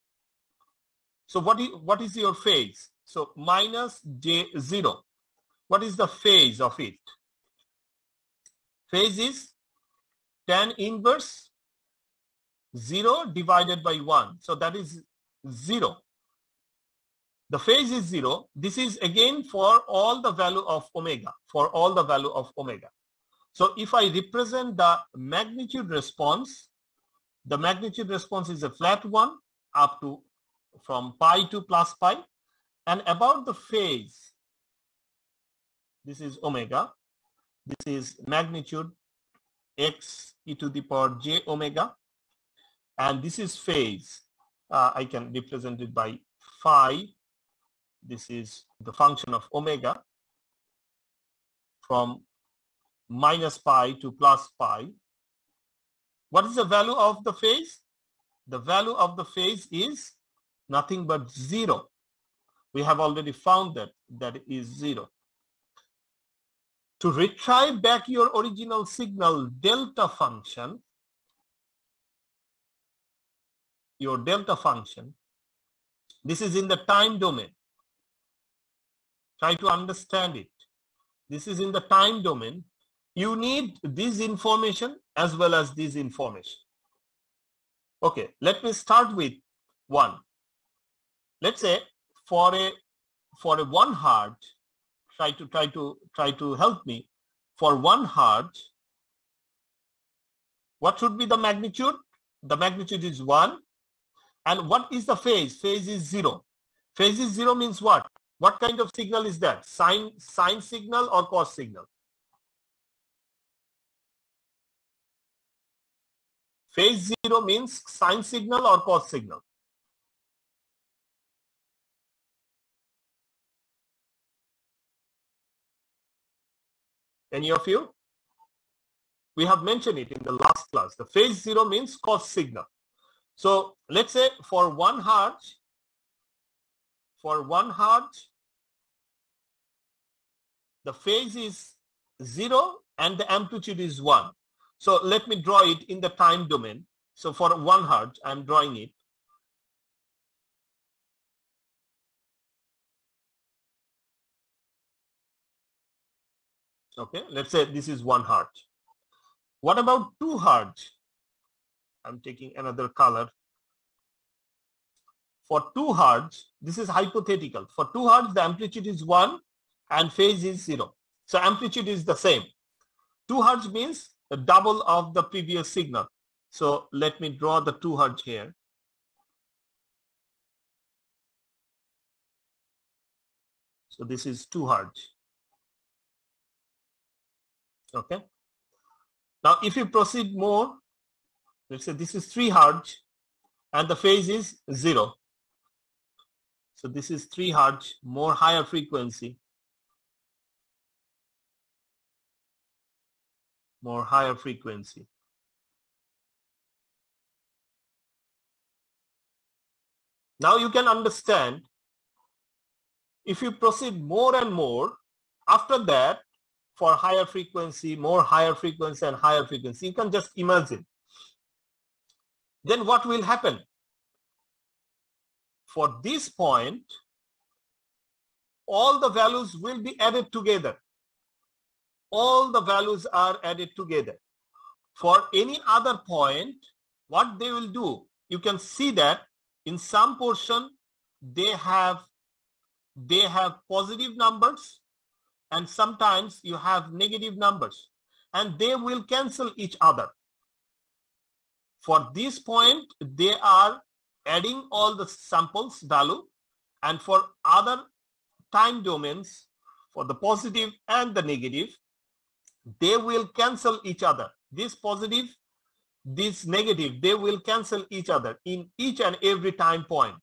Speaker 1: So what is your phase? So minus J0. What is the phase of it? Phase is tan inverse 0 divided by 1. So that is 0. The phase is 0. This is again for all the value of omega, for all the value of omega. So if I represent the magnitude response is a flat one up to from pi to plus pi. And about the phase, this is omega. This is magnitude x e to the power j omega. And this is phase. I can represent it by phi. This is the function of omega from minus pi to plus pi. What is the value of the phase? The value of the phase is nothing but 0. We have already found that is 0. To retrieve back your original signal delta function, your delta function, this is in the time domain. Try to understand it. This is in the time domain. You need this information as well as this information. Okay, let me start with 1. Let's say for a 1 hertz, try to help me. For 1 hertz, what should be the magnitude? The magnitude is 1. And what is the phase? Phase is 0. Phase is 0 means what? What kind of signal is that? Sine signal or cos signal? Phase 0 means sine signal or cos signal? Any of you? We have mentioned it in the last class. The phase 0 means cos signal. So let's say for 1 hertz, the phase is 0 and the amplitude is 1. So let me draw it in the time domain. So for 1 hertz, I'm drawing it. Okay, let's say this is 1 hertz. What about 2 hertz? I'm taking another color. For 2 Hertz, this is hypothetical. For 2 Hertz, the amplitude is 1 and phase is 0. So amplitude is the same. 2 Hertz means the double of the previous signal. So let me draw the 2 Hertz here. So this is 2 Hertz. Okay. Now if you proceed more, let's say this is 3 Hertz and the phase is 0. So this is 3 Hertz, more higher frequency. More higher frequency. Now you can understand, if you proceed more and more, after that, for higher frequency, more higher frequency and higher frequency, you can just imagine. Then what will happen? For this point, all the values will be added together. All the values are added together. For any other point, what they will do, you can see that in some portion they have positive numbers and sometimes you have negative numbers and they will cancel each other. For this point, they are adding all the samples value, and for other time domains, for the positive and the negative, they will cancel each other. This positive, this negative, they will cancel each other in each and every time point.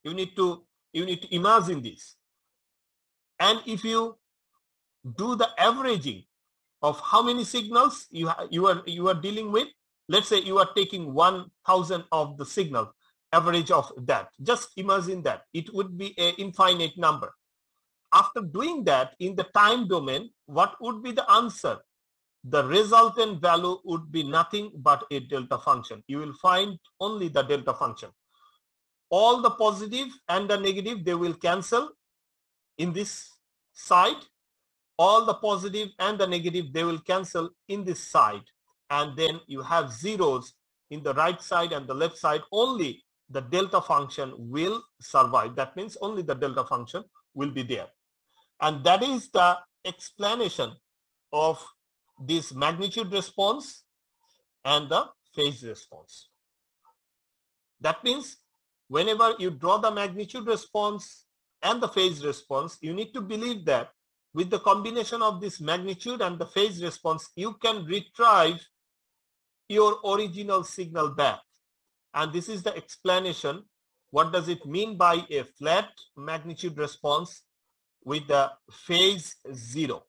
Speaker 1: You need to imagine this. And if you do the averaging of how many signals you are dealing with, let's say you are taking 1,000 of the signal, average of that. Just imagine that. It would be an infinite number. After doing that in the time domain, what would be the answer? The resultant value would be nothing but a delta function. You will find only the delta function. All the positive and the negative, they will cancel in this side. All the positive and the negative, they will cancel in this side. And then you have zeros in the right side and the left side. Only the delta function will survive. That means only the delta function will be there. And that is the explanation of this magnitude response and the phase response. That means whenever you draw the magnitude response and the phase response, you need to believe that with the combination of this magnitude and the phase response, you can retrieve your original signal back. And this is the explanation. What does it mean by a flat magnitude response with the phase 0?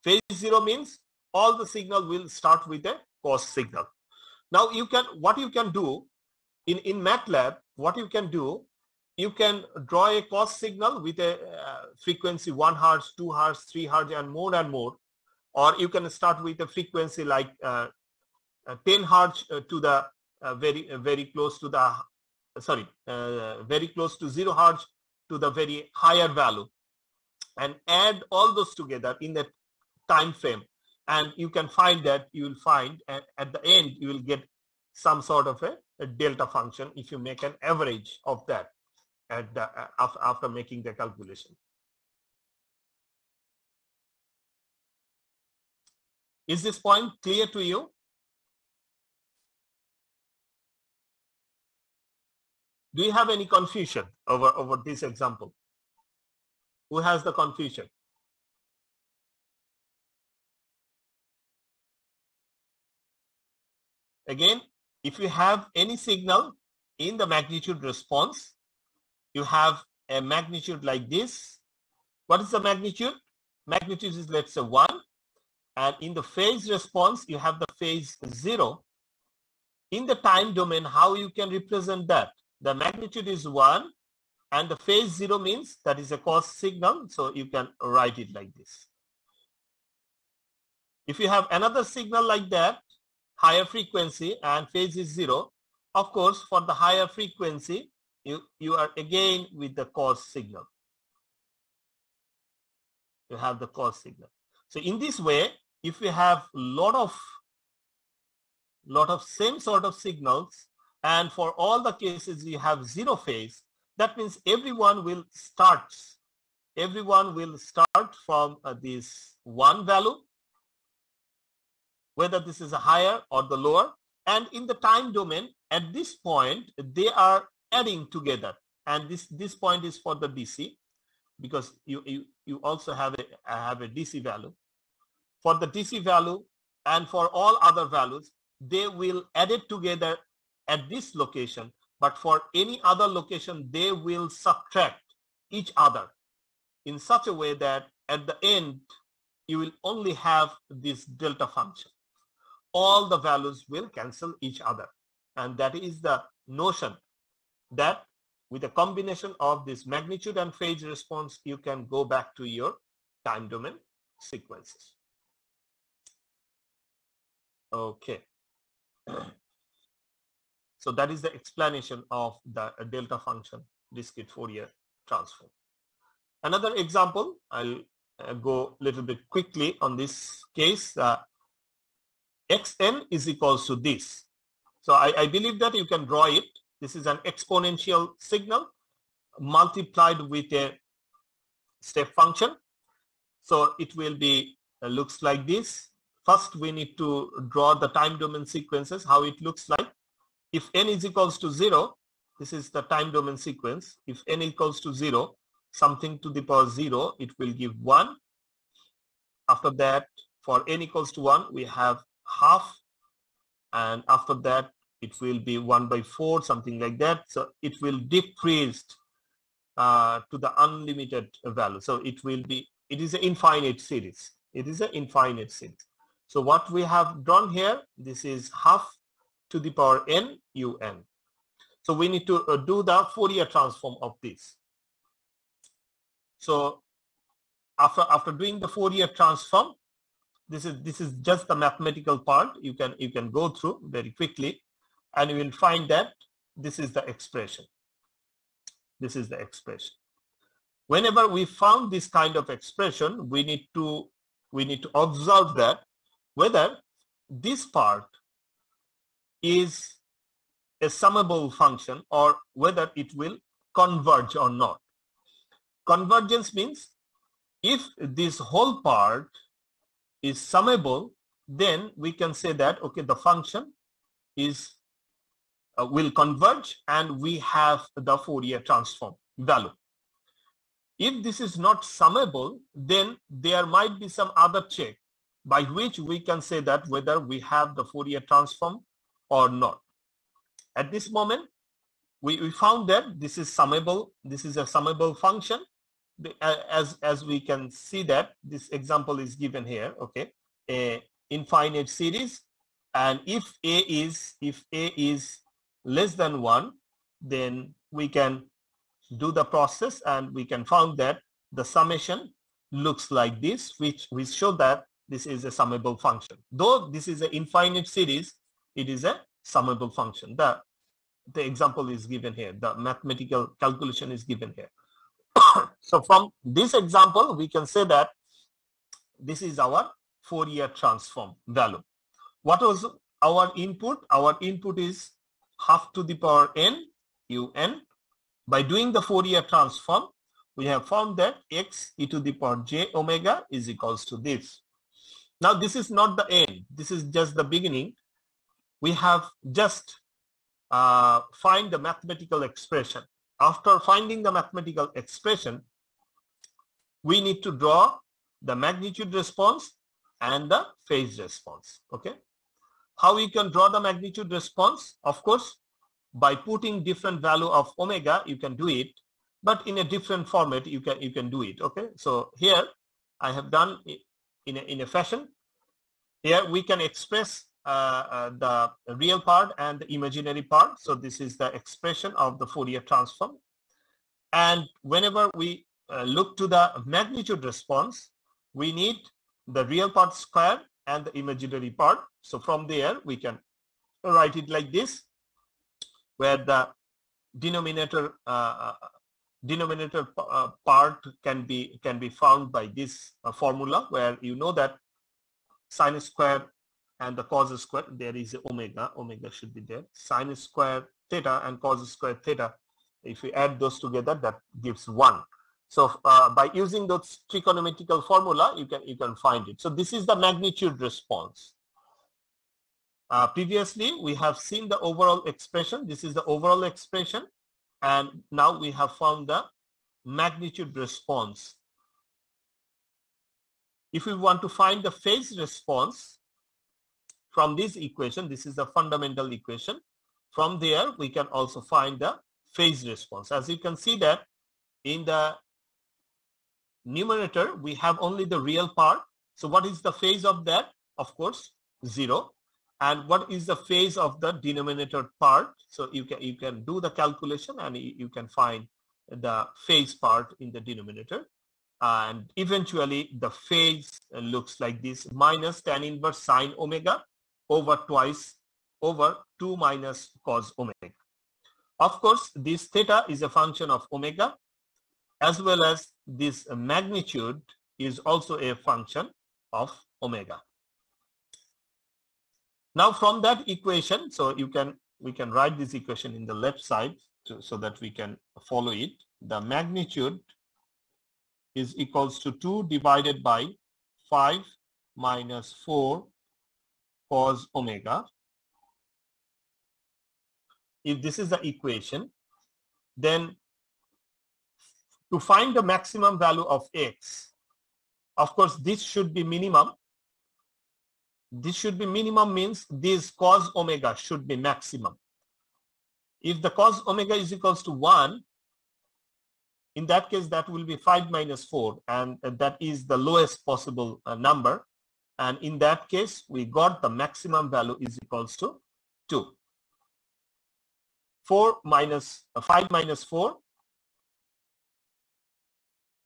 Speaker 1: Phase 0 means all the signal will start with a cos signal. Now what you can do in MATLAB, what you can do, you can draw a cos signal with a frequency 1 Hertz, 2 Hertz, 3 Hertz and more. Or you can start with a frequency like 10 Hertz to the very close to the very close to 0 Hertz to the very higher value, and add all those together in that time frame, and you can find that you will find at the end you will get some sort of a delta function if you make an average of that at the, after making the calculation. Is this point clear to you? Do you have any confusion over this example? Who has the confusion? Again, if you have any signal in the magnitude response, you have a magnitude like this. What is the magnitude? Magnitude is, let's say, 1. And in the phase response, you have the phase 0. In the time domain, how you can represent that? The magnitude is 1 and the phase 0 means that is a cos signal. So you can write it like this. If you have another signal like that, higher frequency and phase is 0, of course, for the higher frequency, you are again with the cos signal. You have the cos signal. So in this way, if you have a lot of lot of same sort of signals, and for all the cases you have zero phase, that means everyone will start from this one value, whether this is a higher or the lower, and in the time domain at this point they are adding together, and this point is for the DC, because you also have a DC value. For the DC value and for all other values, they will add it together at this location, but for any other location they will subtract each other in such a way that at the end you will only have this delta function. All the values will cancel each other, and that is the notion that with a combination of this magnitude and phase response you can go back to your time domain sequences. Okay. So that is the explanation of the delta function discrete Fourier transform. Another example, I'll go a little bit quickly on this case. Xn is equals to this. So I believe that you can draw it. This is an exponential signal multiplied with a step function. So it will be looks like this. First we need to draw the time domain sequences, how it looks like. If n is equals to 0, this is the time domain sequence. If n equals to 0, something to the power 0, it will give 1. After that, for n equals to 1, we have half, and after that it will be 1/4, something like that. So it will decrease to the unlimited value. So it is an infinite series. It is an infinite series. So what we have drawn here, this is half to the power n un. So we need to do the Fourier transform of this. So after doing the Fourier transform, this is just the mathematical part. You can go through very quickly, and you will find that this is the expression. This is the expression. Whenever we found this kind of expression, we need to observe that whether this part is a summable function or whether it will converge or not. Convergence means if this whole part is summable, then we can say that okay, the function is will converge and we have the Fourier transform value. If this is not summable, then there might be some other check by which we can say that whether we have the Fourier transform or not. At this moment, we found that this is summable. This is a summable function. As we can see that this example is given here, okay, a infinite series, and if a is less than 1, then we can do the process and we can find that the summation looks like this, which we show that this is a summable function. Though this is an infinite series, it is a summable function. The example is given here. The mathematical calculation is given here. So from this example, we can say that this is our Fourier transform value. What was our input? Our input is half to the power n un. By doing the Fourier transform, we have found that x e to the power j omega is equals to this. Now this is not the end. This is just the beginning. We have just find the mathematical expression. After finding the mathematical expression, we need to draw the magnitude response and the phase response. Okay. How we can draw the magnitude response? Of course, by putting different value of omega, you can do it, but in a different format, you can do it. Okay. So here I have done it in a fashion. Here we can express the real part and the imaginary part. So this is the expression of the Fourier transform. And whenever we look to the magnitude response, we need the real part squared and the imaginary part. So from there we can write it like this, where the denominator part can be found by this formula, where you know that sine square and the cos square, there is omega. Omega should be there. Sine square theta and cos square theta. If we add those together, that gives 1. So by using those trigonometrical formula, you can find it. So this is the magnitude response. Previously, we have seen the overall expression. This is the overall expression. And now we have found the magnitude response. If we want to find the phase response from this equation, this is the fundamental equation. From there, we can also find the phase response. As you can see that in the numerator, we have only the real part. So what is the phase of that? Of course, 0. And what is the phase of the denominator part? So you can do the calculation and you can find the phase part in the denominator. And eventually the phase looks like this: minus tan inverse sine omega over twice over 2 minus cos omega. Of course, this theta is a function of omega, as well as this magnitude is also a function of omega. Now from that equation, so we can write this equation in the left side so that we can follow it. The magnitude is equals to 2 divided by 5 minus 4 cos omega. If this is the equation, then to find the maximum value of x, of course, this should be minimum. This should be minimum means this cos omega should be maximum. If the cos omega is equals to 1, in that case, that will be 5 minus 4, and that is the lowest possible number. And in that case, we got the maximum value is equals to 2. 5 minus 4,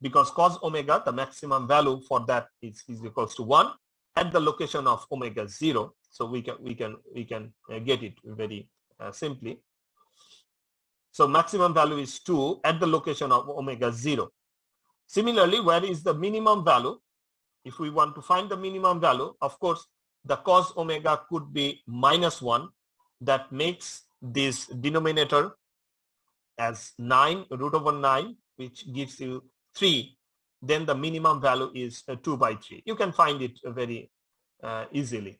Speaker 1: because cos omega, the maximum value for that is equals to 1 at the location of omega 0. So we can get it very simply. So maximum value is 2 at the location of omega 0. Similarly, where is the minimum value? If we want to find the minimum value, of course, the cos omega could be minus 1. That makes this denominator as 9, root over 9, which gives you 3. Then the minimum value is 2 by 3. You can find it very easily.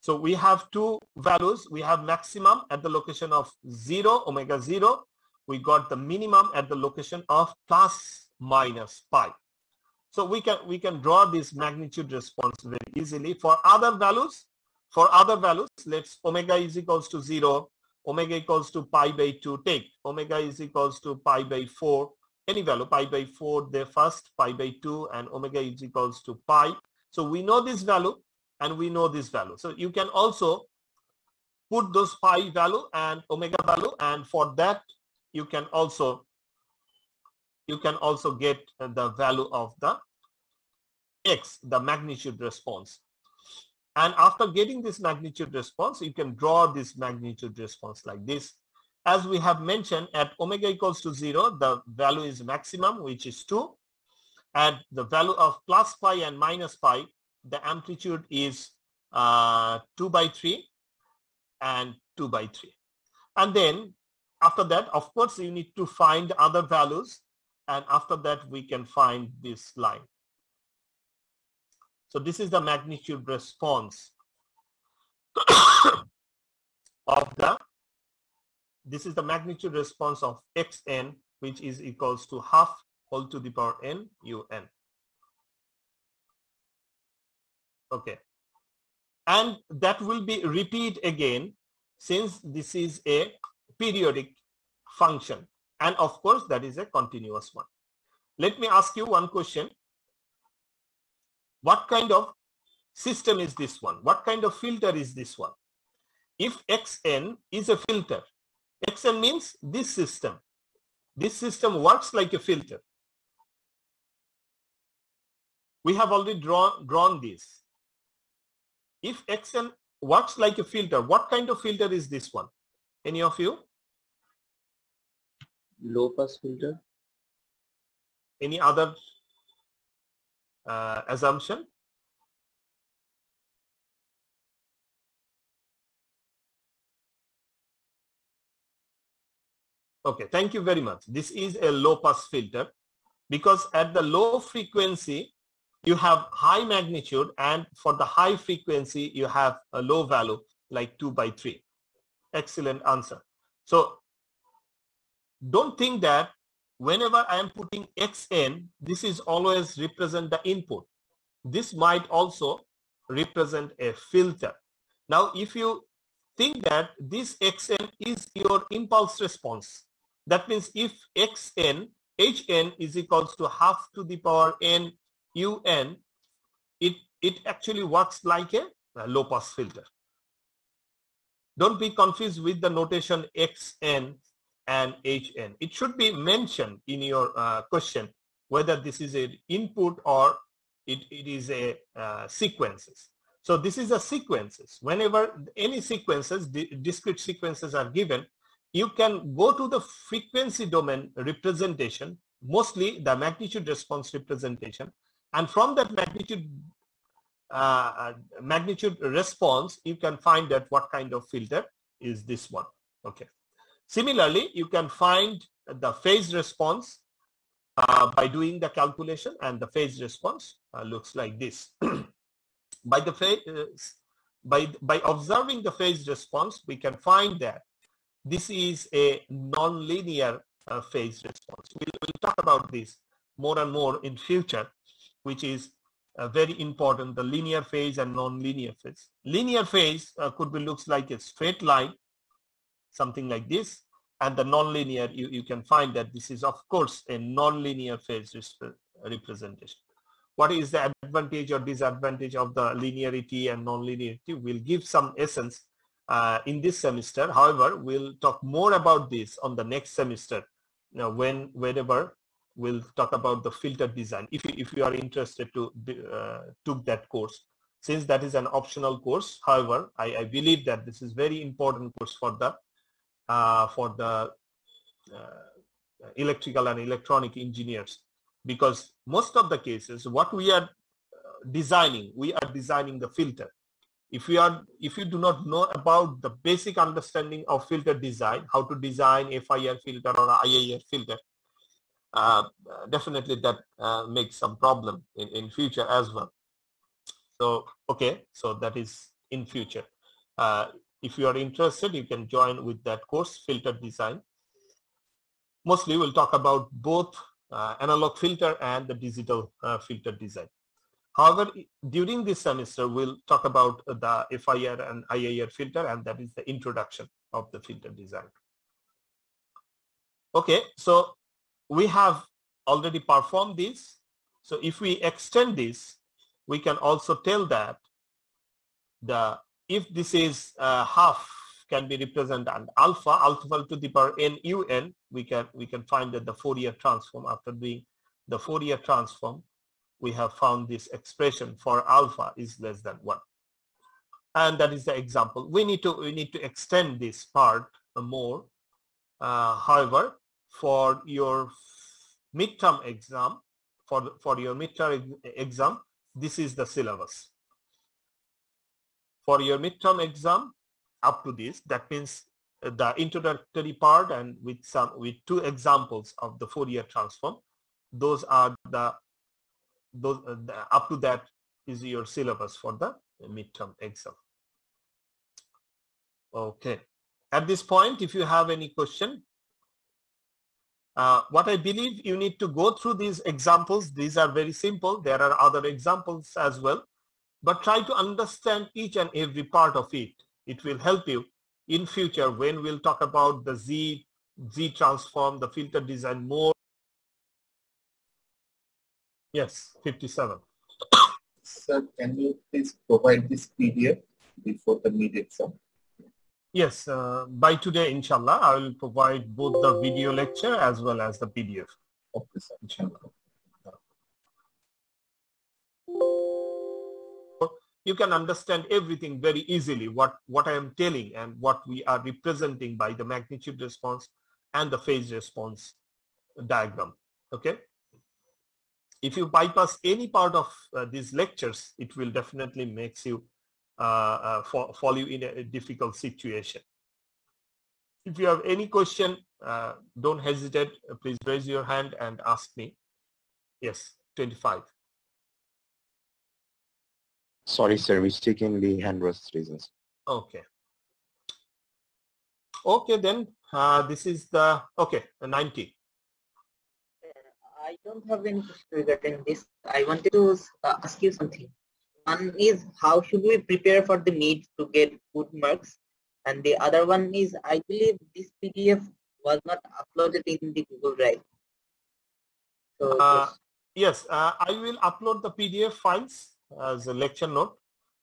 Speaker 1: So we have two values. We have maximum at the location of 0, omega 0. We got the minimum at the location of plus minus pi. So we can draw this magnitude response very easily. For other values, let's omega is equals to 0, omega equals to pi by 2. Take omega is equals to pi by 4. Any value, pi by 4 there first, pi by 2, and omega is equals to pi. So we know this value and we know this value. So you can also put those pi value and omega value, and for that you can also get the value of the x, the magnitude response. And after getting this magnitude response, you can draw this magnitude response like this. As we have mentioned, at omega equals to 0, the value is maximum, which is 2. At the value of plus pi and minus pi, the amplitude is 2 by 3 and 2 by 3. And then after that, of course, you need to find other values. And after that, we can find this line. So this is the magnitude response of this is the magnitude response of xn, which is equals to half whole to the power n un. Okay. And that will be repeat again, since this is a periodic function. And of course, that is a continuous one. Let me ask you one question. What kind of system is this one? What kind of filter is this one? If xn is a filter, xn means this system. This system works like a filter. We have already drawn this. If xn works like a filter, what kind of filter is this one? Any of you?
Speaker 3: Low pass filter.
Speaker 1: Any other assumption? Okay, thank you very much. This is a low pass filter because at the low frequency you have high magnitude, and for the high frequency you have a low value like 2/3. Excellent answer. So don't think that whenever I am putting xn, this is always represent the input. This might also represent a filter. Now, if you think that this xn is your impulse response, that means if hn is equals to half to the power n un, it actually works like a low pass filter. Don't be confused with the notation xn and hn. It should be mentioned in your question whether this is an input or it is a sequences. So this is a sequences. Whenever any sequences, discrete sequences are given, you can go to the frequency domain representation, mostly the magnitude response representation, and from that magnitude response, you can find that what kind of filter is this one. Okay. Similarly, you can find the phase response by doing the calculation, and the phase response looks like this. By observing the phase response, we can find that this is a non-linear phase response. We'll talk about this more and more in future, which is very important, the linear phase and non-linear phase. Linear phase could be looks like a straight line, something like this, and the non-linear, you can find that this is of course a non-linear phase representation. What is the advantage or disadvantage of the linearity and non-linearity? We'll give some essence in this semester. Together, we'll talk more about this on the next semester, whenever we'll talk about the filter design. If you are interested to took that course, since that is an optional course. However, I believe that this is very important course for the electrical and electronic engineers, because most of the cases what we are designing the filter. If you do not know about the basic understanding of filter design, how to design FIR filter or IIR filter, definitely that makes some problem in future as well. So okay, so that is in future. If you are interested, you can join with that course, filter design. Mostly we'll talk about both analog filter and the digital filter design. However, during this semester, we'll talk about the FIR and IIR filter, and that is the introduction of the filter design. Okay, so we have already performed this. So if we extend this, we can also tell that if this is half can be represented and alpha to the power n un, we can find that the Fourier transform, after doing the Fourier transform, we have found this expression for alpha is less than 1. And that is the example. We need to extend this part more. However, for your midterm exam, this is the syllabus. For your midterm exam, up to this, that means the introductory part and with 2 examples of the Fourier transform, those are up to that is your syllabus for the midterm exam. Okay. At this point, if you have any question, what I believe you need to go through these examples. These are very simple. There are other examples as well, but try to understand each and every part of it. It will help you in future when we'll talk about the Z transform, the filter design more. Yes, 57.
Speaker 4: Sir, can you please provide this PDF before the mid-exam?
Speaker 1: Yes, by today, inshallah, I will provide both the video lecture as well as the PDF.
Speaker 4: Okay, sir. Inshallah.
Speaker 1: You can understand everything very easily, what I am telling and what we are representing by the magnitude response and the phase response diagram. Okay. If you bypass any part of these lectures, it will definitely makes you fall you in a difficult situation. If you have any question, don't hesitate. Please raise your hand and ask me. Yes, 25.
Speaker 5: Sorry, sir, mistakenly hand was raised.
Speaker 1: Okay. Okay, then this is the, okay, 90.
Speaker 3: I don't have any question regarding this. I wanted to ask you something. One is, how should we prepare for the mid to get good marks? And the other one is, I believe this PDF was not uploaded in the Google Drive. So
Speaker 1: Yes, I will upload the PDF files as a lecture note.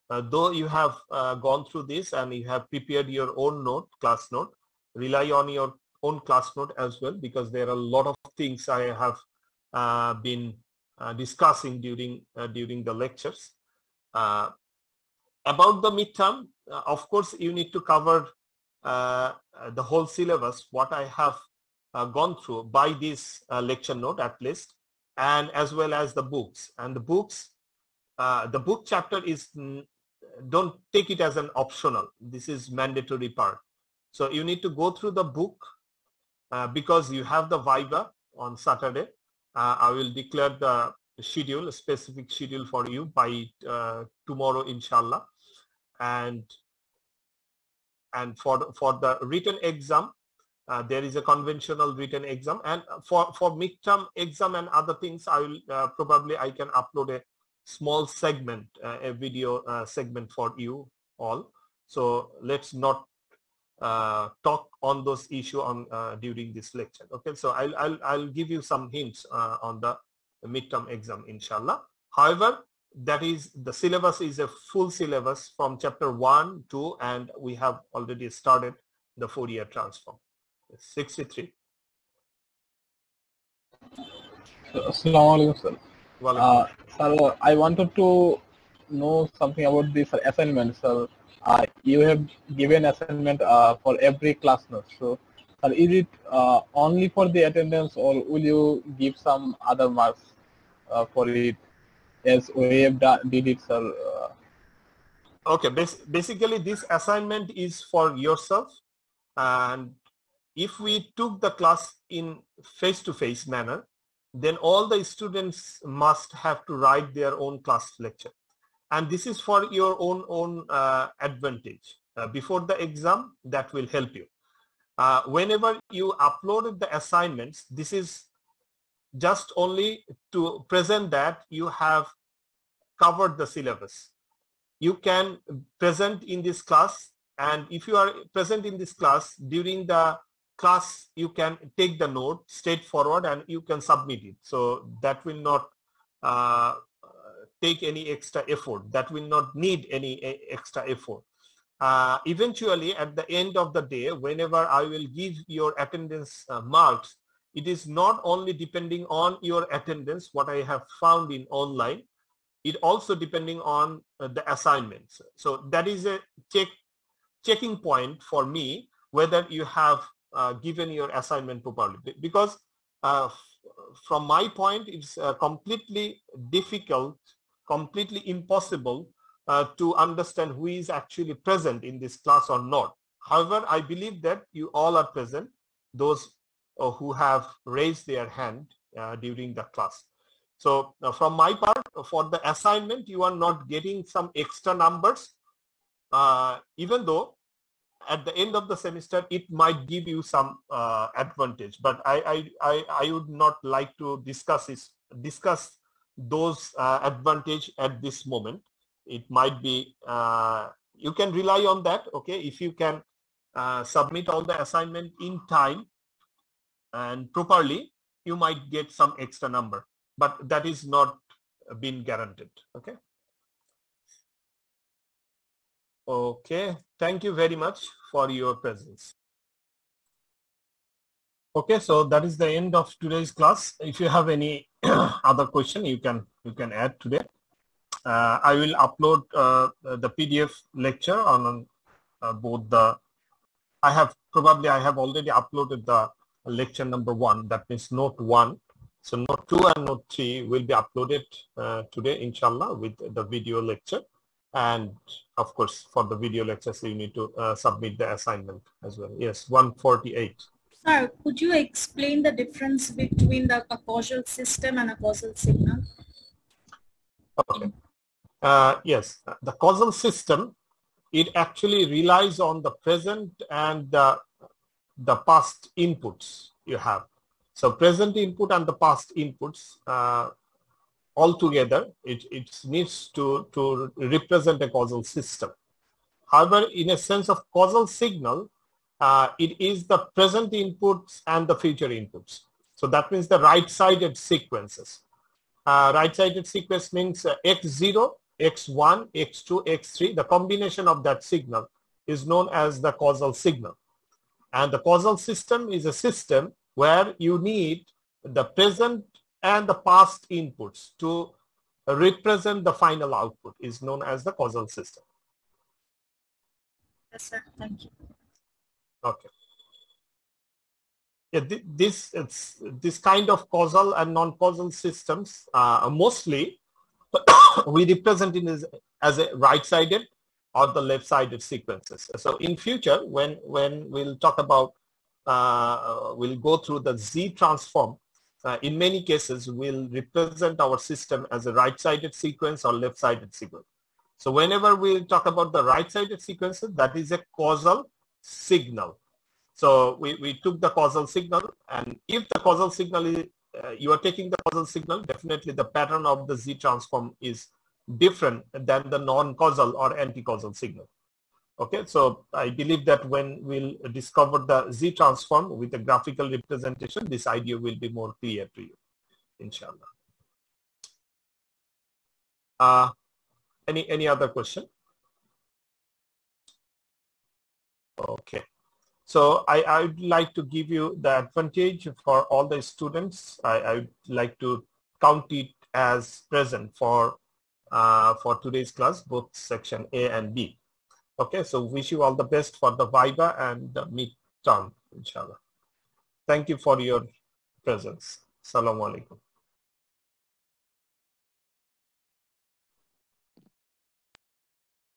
Speaker 1: Though you have gone through this and you have prepared your own note, class note, rely on your own class note as well, because there are a lot of things I have been discussing during the lectures. About the midterm, of course, you need to cover the whole syllabus, what I have gone through by this lecture note at least, and as well as the books. And the books, the book chapter is, don't take it as an optional. This is mandatory part. So you need to go through the book because you have the Viva on Saturday. I will declare the schedule, a specific schedule for you by tomorrow, inshallah. And for the written exam, there is a conventional written exam, and for midterm exam and other things, I will probably I can upload a small segment, a video segment for you all. So let's not talk on those issues on during this lecture. Okay, so I'll give you some hints on the midterm exam, inshallah. However, that is, the syllabus is a full syllabus from chapter 1, 2, and we have already started the Fourier transform. 63.
Speaker 6: Assalamu alaikum, sir.
Speaker 1: Walaikum.
Speaker 6: Sir, I wanted to know something about this assignment, sir. You have given assignment for every class note. So, sir, is it only for the attendance, or will you give some other marks for it, as we have did it, sir?
Speaker 1: Okay, basically this assignment is for yourself, and if we took the class in face-to-face manner, then all the students must have to write their own class lecture, and this is for your own advantage. Before the exam, that will help you. Whenever you uploaded the assignments, this is just only to present that you have covered the syllabus. You can present in this class, and if you are present in this class, during the class you can take the note straightforward and you can submit it. So that will not take any extra effort. That will not need any extra effort. Eventually, at the end of the day, whenever I will give your attendance marks, it is not only depending on your attendance, what I have found in online, it also depending on the assignments. So that is a checking point for me, whether you have given your assignment properly. Because from my point, it's completely difficult, completely impossible to understand who is actually present in this class or not. However, I believe that you all are present, those who have raised their hand during the class. So from my part, for the assignment, you are not getting some extra numbers, even though at the end of the semester, it might give you some advantage. But I would not like to discuss those advantage at this moment. It might be, you can rely on that, okay? If you can submit all the assignment in time and properly, you might get some extra number, but that is not been guaranteed, okay? Okay, thank you very much for your presence. Okay, so that is the end of today's class. If you have any other question, you can add today. I will upload the PDF lecture on both the, I have already uploaded the lecture number 1, that means note 1. So note 2 and note 3 will be uploaded today, inshallah, with the video lecture. And of course, for the video lectures, you need to submit the assignment as well. Yes, 148.
Speaker 7: Sir, could you explain the difference between a causal system and a causal signal?
Speaker 1: Okay. Yes, the causal system, it actually relies on the present and the past inputs you have. So present input and the past inputs all together, it needs to represent a causal system. However, in a sense of causal signal, it is the present inputs and the future inputs. So that means the right-sided sequences. Right-sided sequence means x0, x1, x2, x3. The combination of that signal is known as the causal signal. And the causal system is a system where you need the present and the past inputs to represent the final output, is known as the causal system.
Speaker 7: Yes, sir. Thank you.
Speaker 1: Okay. Yeah, this kind of causal and non-causal systems, mostly we represent it as a right-sided or the left-sided sequences. So in future, when we'll talk about, we'll go through the Z transform, in many cases, we'll represent our system as a right-sided sequence or left-sided sequence. So whenever we talk about the right-sided sequences, that is a causal signal. So we took the causal signal, and if the causal signal is, you are taking the causal signal, definitely the pattern of the Z transform is different than the non-causal or anti-causal signal. Okay, so I believe that when we'll discover the Z transform with a graphical representation, this idea will be more clear to you, inshallah. Any other question? Okay. So I would like to give you the advantage for all the students. I would like to count it as present for today's class, both section A and B. Okay, so wish you all the best for the Viva and the midterm, inshallah. Thank you for your presence. Assalamu alaikum.